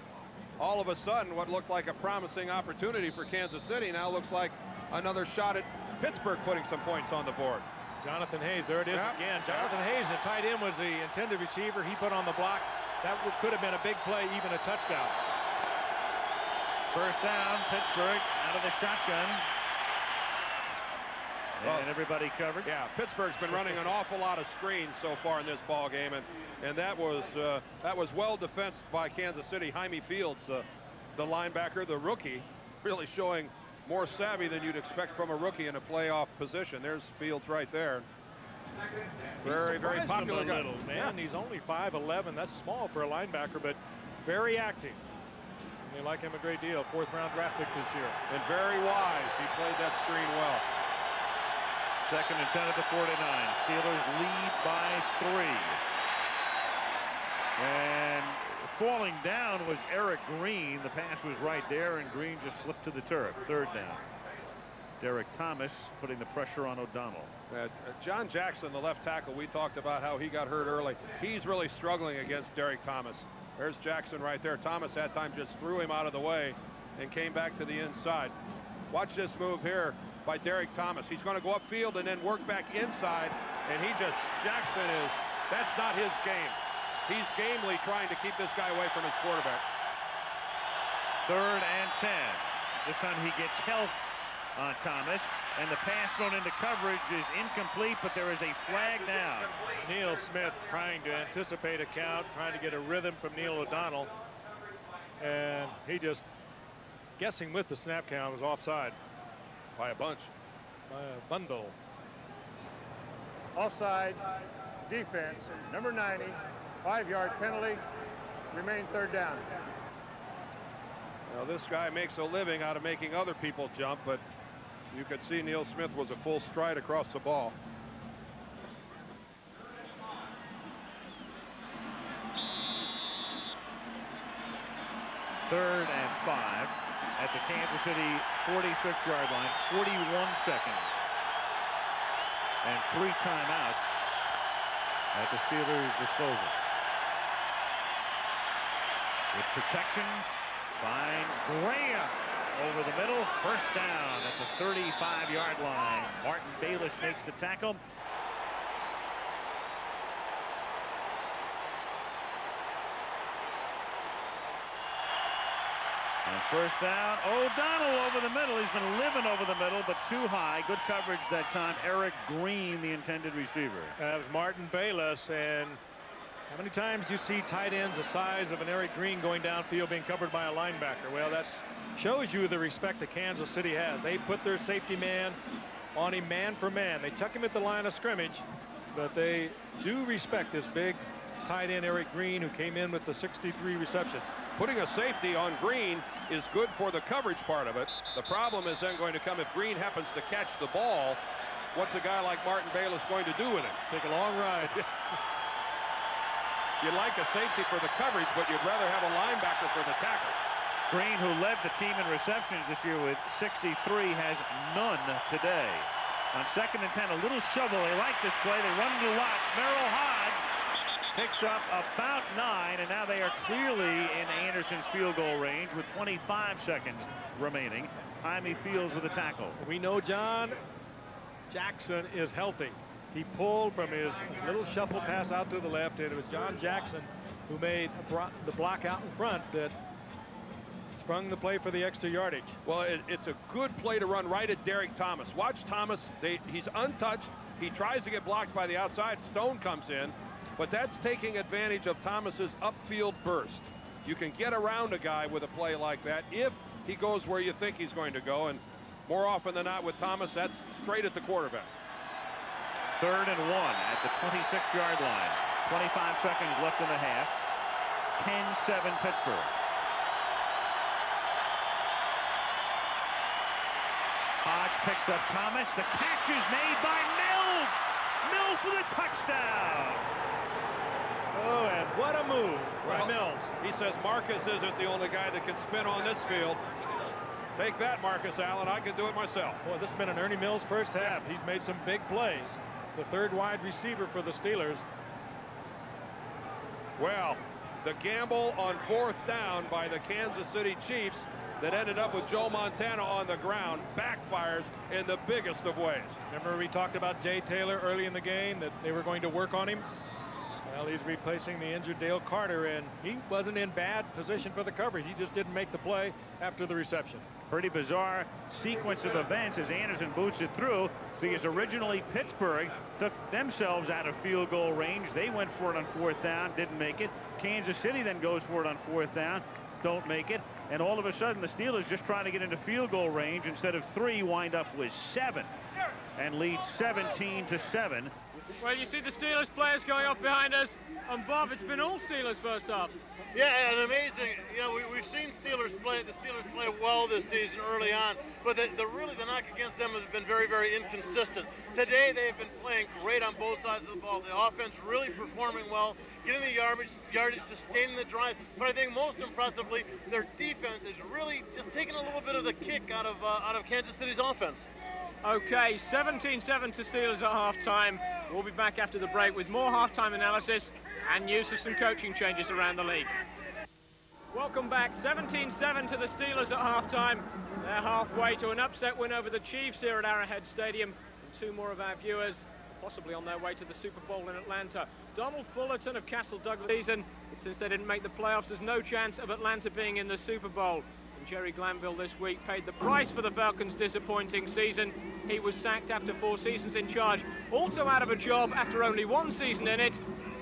all of a sudden, what looked like a promising opportunity for Kansas City now looks like another shot at Pittsburgh putting some points on the board. Jonathan Hayes, there it is again. Jonathan Hayes, the tight end, was the intended receiver. He put on the block. That could have been a big play, even a touchdown. 1st down, Pittsburgh out of the shotgun. And everybody covered. Yeah, Pittsburgh's been running an awful lot of screens so far in this ball game, and that was well defensed by Kansas City. Jaime Fields, the linebacker, the rookie, really showing more savvy than you'd expect from a rookie in a playoff position. There's Fields right there. Very popular guy. Man, he's only 5'11". That's small for a linebacker, but very active. They like him a great deal. 4th round draft pick this year. And very wise. He played that screen well. 2nd and 10 at the 49. Steelers lead by 3. And falling down was Eric Green. The pass was right there, and Green just slipped to the turf. 3rd down. Derek Thomas putting the pressure on O'Donnell. John Jackson, the left tackle, we talked about how he got hurt early. He's really struggling against Derek Thomas. There's Jackson right there. Thomas that time just threw him out of the way and came back to the inside. Watch this move here by Derek Thomas. He's going to go upfield and then work back inside And Jackson that's not his game. He's gamely trying to keep this guy away from his quarterback. 3rd and 10. This time he gets help on Thomas, and the pass thrown into coverage is incomplete, but there is a flag down. Neil Smith trying to anticipate a count, trying to get a rhythm from Neil O'Donnell, and he just guessing with the snap count was offside by a bunch, by a bundle. Offside, defense, number 90, 5-yard penalty, remain 3rd down. Now this guy makes a living out of making other people jump, but you could see Neil Smith was a full stride across the ball. Third and 5 at the Kansas City 46-yard line, 41 seconds. And 3 timeouts at the Steelers' disposal. With protection, finds Graham over the middle. 1st down at the 35-yard line. Martin Bayless makes the tackle. And 1st down, O'Donnell over the middle. He's been living over the middle, but too high. Good coverage that time. Eric Green, the intended receiver. That was Martin Bayless, and how many times do you see tight ends the size of an Eric Green going downfield being covered by a linebacker? Well, that shows you the respect that Kansas City has. They put their safety man on him man for man. They chuck him at the line of scrimmage, but they do respect this big tight end Eric Green, who came in with the 63 receptions. Putting a safety on Green is good for the coverage part of it. The problem is then going to come if Green happens to catch the ball. What's a guy like Martin Bayless going to do with it? Take a long ride. You'd like a safety for the coverage, but you'd rather have a linebacker for the tackle. Green, who led the team in receptions this year with 63, has none today. On 2nd and 10, a little shovel. They like this play. They run it a lot. Merrill Hodge picks up about 9, and now they are clearly in Anderson's field goal range with 25 seconds remaining. Jaime Fields with a tackle. We know John Jackson is healthy. He pulled from his little shuffle pass out to the left, and it was John Jackson who made the block out in front that sprung the play for the extra yardage. Well, it's a good play to run right at Derek Thomas. Watch Thomas. He's untouched. He tries to get blocked by the outside. Stone comes in. But that's taking advantage of Thomas's upfield burst. You can get around a guy with a play like that if he goes where you think he's going to go. And more often than not with Thomas, that's straight at the quarterback. 3rd and 1 at the 26-yard line. 25 seconds left in the half. 10-7 Pittsburgh. Hodge picks up Thomas. The catch is made by Mills. Mills with a touchdown. Oh, and what a move by Well, Mills. He says Marcus isn't the only guy that can spin on this field. Take that, Marcus Allen. I can do it myself. Boy, this has been an Ernie Mills 1st half. He's made some big plays. The 3rd wide receiver for the Steelers. Well, the gamble on 4th down by the Kansas City Chiefs that ended up with Joe Montana on the ground backfires in the biggest of ways. Remember we talked about Jay Taylor early in the game, that they were going to work on him? Well, he's replacing the injured Dale Carter, and he wasn't in bad position for the coverage. He just didn't make the play after the reception. Pretty bizarre sequence of events as Anderson boots it through, because originally Pittsburgh took themselves out of field goal range. They went for it on 4th down, didn't make it. Kansas City then goes for it on 4th down, don't make it. And all of a sudden, the Steelers, just trying to get into field goal range, instead of 3, wind up with 7 and lead 17-7. Well, you see the Steelers players going off behind us. And Bob, it's been all Steelers 1st half. Yeah, and amazing. You know, we've seen the Steelers play well this season early on, but the knock against them has been very, very inconsistent. Today they've been playing great on both sides of the ball. The offense really performing well, getting the yardage, sustaining the drive. But I think most impressively, their defense is really just taking a little bit of the kick out of Kansas City's offense. Okay, 17-7 to Steelers at halftime. We'll be back after the break with more halftime analysis and news of some coaching changes around the league. Welcome back. 17-7 to the Steelers at halftime. They're halfway to an upset win over the Chiefs here at Arrowhead Stadium. And 2 more of our viewers possibly on their way to the Super Bowl in Atlanta. Donald Fullerton of Castle Douglas season, since they didn't make the playoffs, there's no chance of Atlanta being in the Super Bowl. And Jerry Glanville this week paid the price for the Falcons' disappointing season. He was sacked after 4 seasons in charge. Also out of a job after only 1 season in it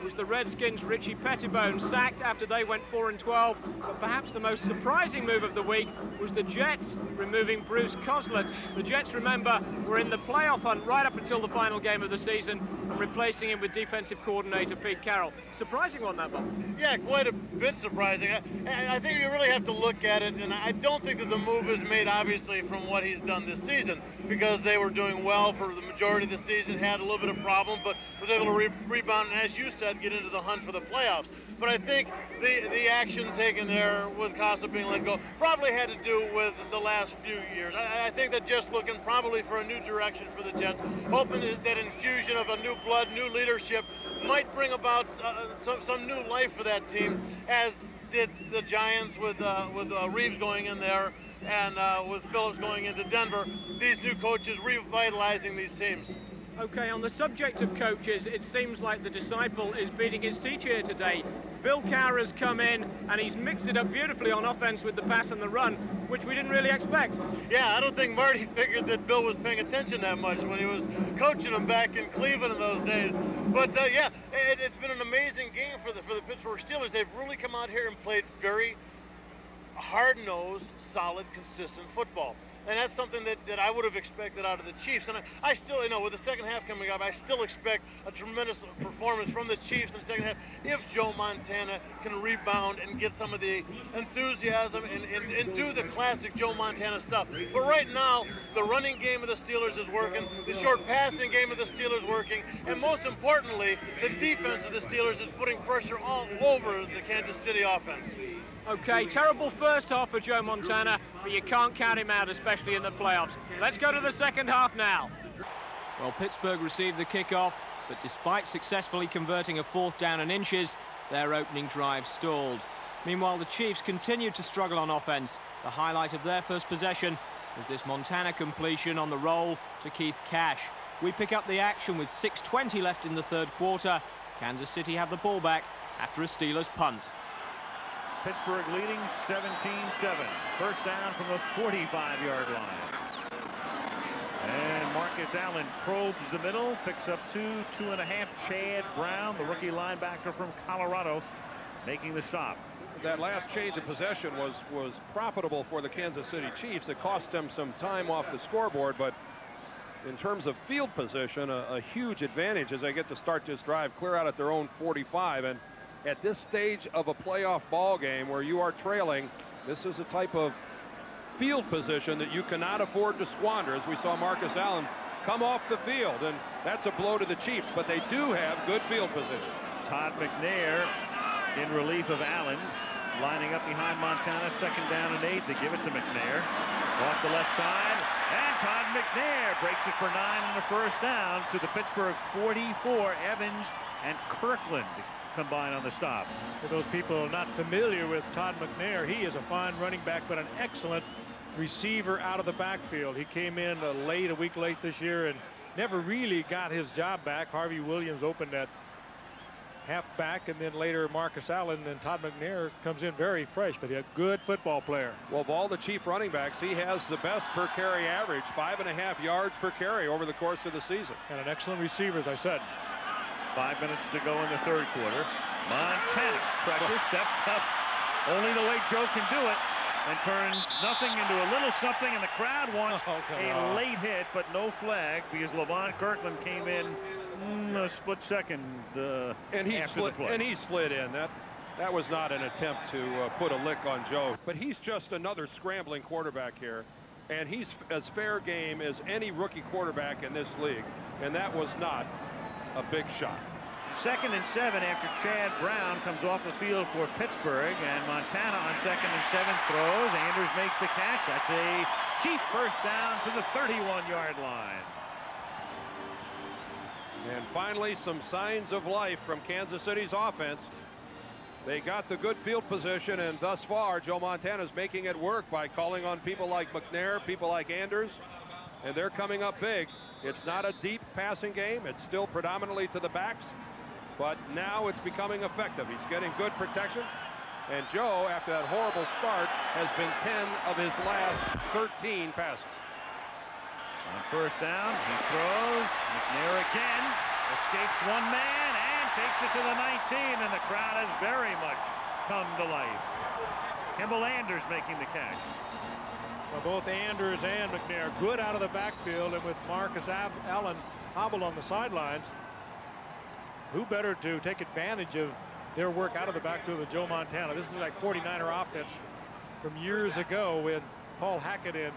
was the Redskins' Richie Pettibone, sacked after they went 4-12. But perhaps the most surprising move of the week was the Jets removing Bruce Coslett. The Jets, remember, were in the playoff hunt right up until the final game of the season, and replacing him with defensive coordinator Pete Carroll. Surprising one, that, Bob. Yeah, quite a bit surprising. I think you really have to look at it, and I don't think that the move is made, obviously, from what he's done this season, because they were doing well for the majority of the season, had a little bit of problem, but was able to rebound, and as you said, get into the hunt for the playoffs. But I think the action taken there with Costa being let go probably had to do with the last few years. I think that just looking probably for a new direction for the Jets, hoping that infusion of a new blood, new leadership might bring about some new life for that team, as did the Giants with Reeves going in there and with Phillips going into Denver. These new coaches revitalizing these teams. Okay, on the subject of coaches, it seems like the disciple is beating his teacher here today. Bill Cowher has come in and he's mixed it up beautifully on offense with the pass and the run, which we didn't really expect. Yeah, I don't think Marty figured that Bill was paying attention that much when he was coaching him back in Cleveland in those days. But yeah, it's been an amazing game for the Pittsburgh Steelers. They've really come out here and played very hard-nosed, solid, consistent football. And that's something that I would have expected out of the Chiefs. And I still, you know, with the second half coming up, I still expect a tremendous performance from the Chiefs in the second half if Joe Montana can rebound and get some of the enthusiasm and do the classic Joe Montana stuff. But right now, the running game of the Steelers is working, the short passing game of the Steelers working, and most importantly, the defense of the Steelers is putting pressure all over the Kansas City offense. Okay, terrible first half for Joe Montana, but you can't count him out, especially in the playoffs. Let's go to the second half now. Well, Pittsburgh received the kickoff, but despite successfully converting a 4th down and inches, their opening drive stalled. Meanwhile, the Chiefs continued to struggle on offense. The highlight of their first possession was this Montana completion on the roll to Keith Cash. We pick up the action with 6:20 left in the 3rd quarter. Kansas City have the ball back after a Steelers punt. Pittsburgh leading 17-7. First down from the 45-yard line. And Marcus Allen probes the middle, picks up 2.5. Chad Brown, the rookie linebacker from Colorado, making the stop. That last change of possession was profitable for the Kansas City Chiefs. It cost them some time off the scoreboard, but in terms of field position, a huge advantage as they get to start this drive clear out at their own 45. And at this stage of a playoff ball game where you are trailing, this is a type of field position that you cannot afford to squander, as we saw Marcus Allen come off the field, and that's a blow to the Chiefs, but they do have good field position. Todd McNair in relief of Allen, lining up behind Montana, 2nd down and 8 to give it to McNair. Off the left side, and Todd McNair breaks it for 9 on the first down to the Pittsburgh 44. Evans and Kirkland combine on the stop. For those people not familiar with Todd McNair, he is a fine running back, but an excellent receiver out of the backfield. He came in a week late this year, and never really got his job back. Harvey Williams opened that halfback, and then later Marcus Allen, and Todd McNair comes in very fresh, but he's a good football player. Well, of all the Chief running backs, he has the best per carry average, 5.5 yards per carry over the course of the season. And an excellent receiver, as I said. 5 minutes to go in the 3rd quarter. Montana pressure, steps up. Only the late Joe can do it, and turns nothing into a little something, and the crowd wants a late hit, but no flag, because Levon Kirkland came in a split second after the play. And he slid in. That was not an attempt to put a lick on Joe, but he's just another scrambling quarterback here, and he's as fair game as any rookie quarterback in this league, and that was not a big shot. 2nd and 7 after Chad Brown comes off the field for Pittsburgh, and Montana on 2nd and 7 throws. Anders makes the catch. That's a Chief first down to the 31-yard line. And finally, some signs of life from Kansas City's offense. They got the good field position, and thus far, Joe Montana's making it work by calling on people like McNair, people like Anders, and they're coming up big. It's not a deep passing game. It's still predominantly to the backs, but now it's becoming effective. He's getting good protection. And Joe, after that horrible start, has been 10 of his last 13 passes. On first down, he throws. McNair again. Escapes one man and takes it to the 19, and the crowd has very much come to life. Kimball Anders making the catch. Well, both Anders and McNair good out of the backfield, and with Marcus Allen hobbled on the sidelines, who better to take advantage of their work out of the backfield than Joe Montana. This is like 49er offense from years ago when Paul Hackett and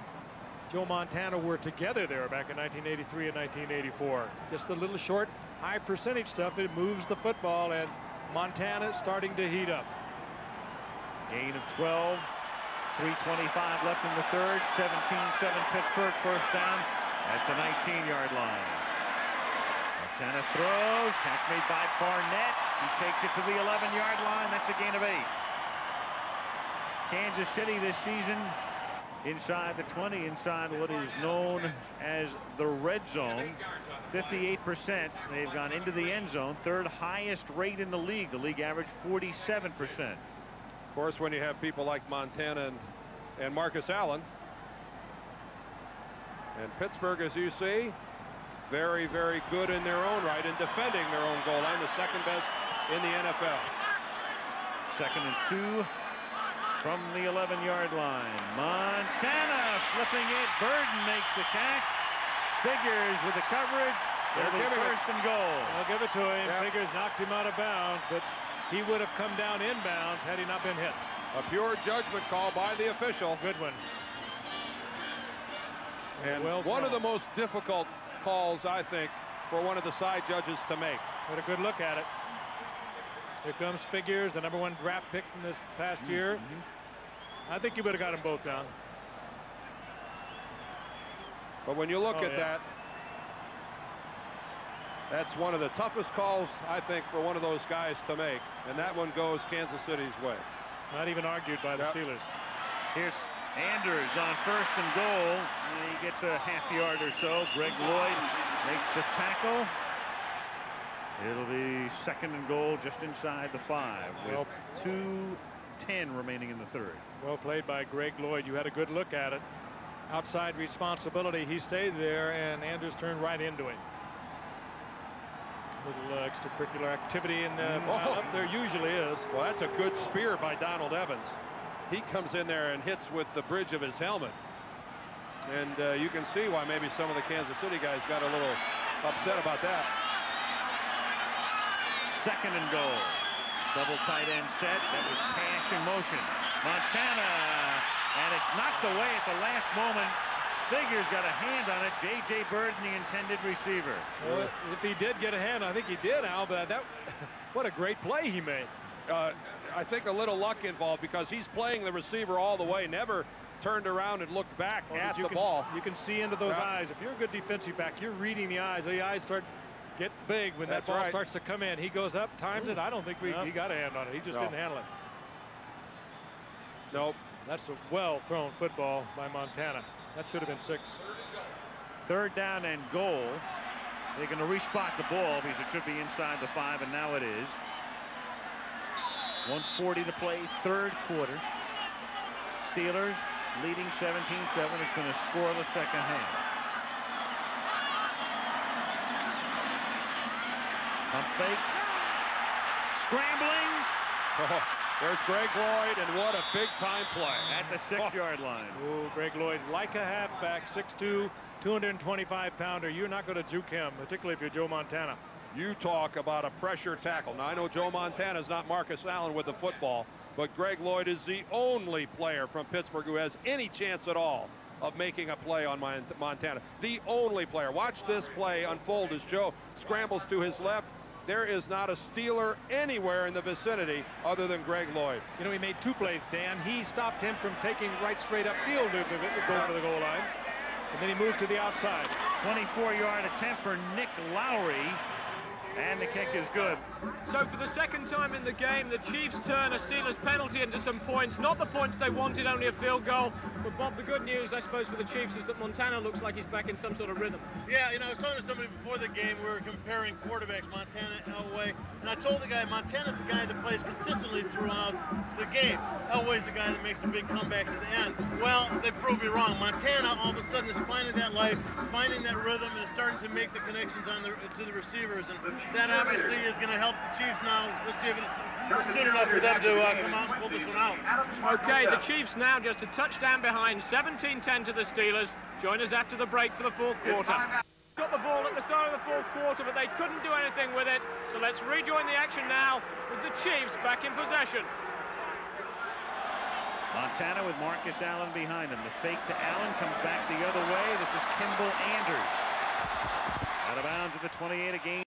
Joe Montana were together there back in 1983 and 1984. Just a little short, high percentage stuff that moves the football, and Montana starting to heat up. Gain of 12, 3:25 left in the third, 17-7 Pittsburgh, first down at the 19-yard line. Montana throws, catch made by Barnett. He takes it to the 11-yard line. That's a gain of 8. Kansas City this season inside the 20, inside what is known as the red zone. 58%. They've gone into the end zone. Third highest rate in the league. The league average 47%. Of course, when you have people like Montana and Marcus Allen. And Pittsburgh, as you see, very, very good in their own right in defending their own goal line, the second best in the NFL. 2nd and 2 from the 11-yard line. Montana flipping it. Burden makes the catch. Figures with the coverage. It'll be first and goal. I'll give it to him. Yep. Figures knocked him out of bounds, but he would have come down inbounds had he not been hit. A pure judgment call by the official. Good one. And one of the most difficult calls, I think, for one of the side judges to make. Had a good look at it. Here comes Figures, the #1 draft pick from this past year. I think you would have got them both down. But when you look at that, that's one of the toughest calls, I think, for one of those guys to make. And that one goes Kansas City's way. Not even argued by the Steelers. Here's Anders on first and goal. He gets a half yard or so. Greg Lloyd makes the tackle. It'll be 2nd and goal just inside the 5 with 2:10 remaining in the third. Well played by Greg Lloyd. You had a good look at it. Outside responsibility. He stayed there, and Anders turned right into him. Little extracurricular activity in up there usually is. Well, that's a good spear by Donald Evans. He comes in there and hits with the bridge of his helmet. And you can see why maybe some of the Kansas City guys got a little upset about that. 2nd and goal. Double tight end set. That was Cash in motion. Montana, and it's knocked away at the last moment. Figures got a hand on it. J.J. Bird, the intended receiver. Well, if he did get a hand, I think he did, Al, but what a great play he made. I think a little luck involved because he's playing the receiver all the way, never turned around and looked back at the ball. You can see into those eyes. If you're a good defensive back, you're reading the eyes. The eyes start get big when that ball starts to come in. He goes up, times it. I don't think he got a hand on it. He just didn't handle it. Nope. That's a well-thrown football by Montana. That should have been 6. 3rd down and goal. They're going to respot the ball because it should be inside the 5, and now it is. 1:40 to play, 3rd quarter. Steelers leading 17-7. It's going to score the 2nd half. Pump fake. Scrambling. Oh, there's Greg Lloyd, and what a big-time play. At the 6-yard line. Oh, Greg Lloyd, like a halfback, 6'2", 225-pounder. You're not going to juke him, particularly if you're Joe Montana. You talk about a pressure tackle. Now, I know Joe Montana's not Marcus Allen with the football, but Greg Lloyd is the only player from Pittsburgh who has any chance at all of making a play on Montana. The only player. Watch this play unfold as Joe scrambles to his left. There is not a Steeler anywhere in the vicinity other than Greg Lloyd. You know, he made 2 plays, Dan. He stopped him from taking right straight upfield to go to the goal line. And then he moved to the outside. 24-yard attempt for Nick Lowry. And the kick is good. So for the second time in the game, the Chiefs turn a Steelers penalty into some points. Not the points they wanted, only a field goal. But Bob, the good news, I suppose, for the Chiefs is that Montana looks like he's back in some sort of rhythm. Yeah, you know, I was talking to somebody before the game. We were comparing quarterbacks, Montana and Elway. And I told the guy, Montana's the guy that plays consistently throughout the game. Elway's the guy that makes the big comebacks at the end. Well, they proved me wrong. Montana, all of a sudden, is finding that life, finding that rhythm, and is starting to make the connections on to the receivers. And that obviously is going to help the Chiefs now. Let's see if it's soon enough for them to come out and pull this one out. Okay, the Chiefs now just a touchdown behind, 17-10 to the Steelers. Join us after the break for the fourth quarter. Got the ball at the start of the fourth quarter, but they couldn't do anything with it. So let's rejoin the action now with the Chiefs back in possession. Montana with Marcus Allen behind him. The fake to Allen comes back the other way. This is Kimball Anders. Out of bounds at the 28 again.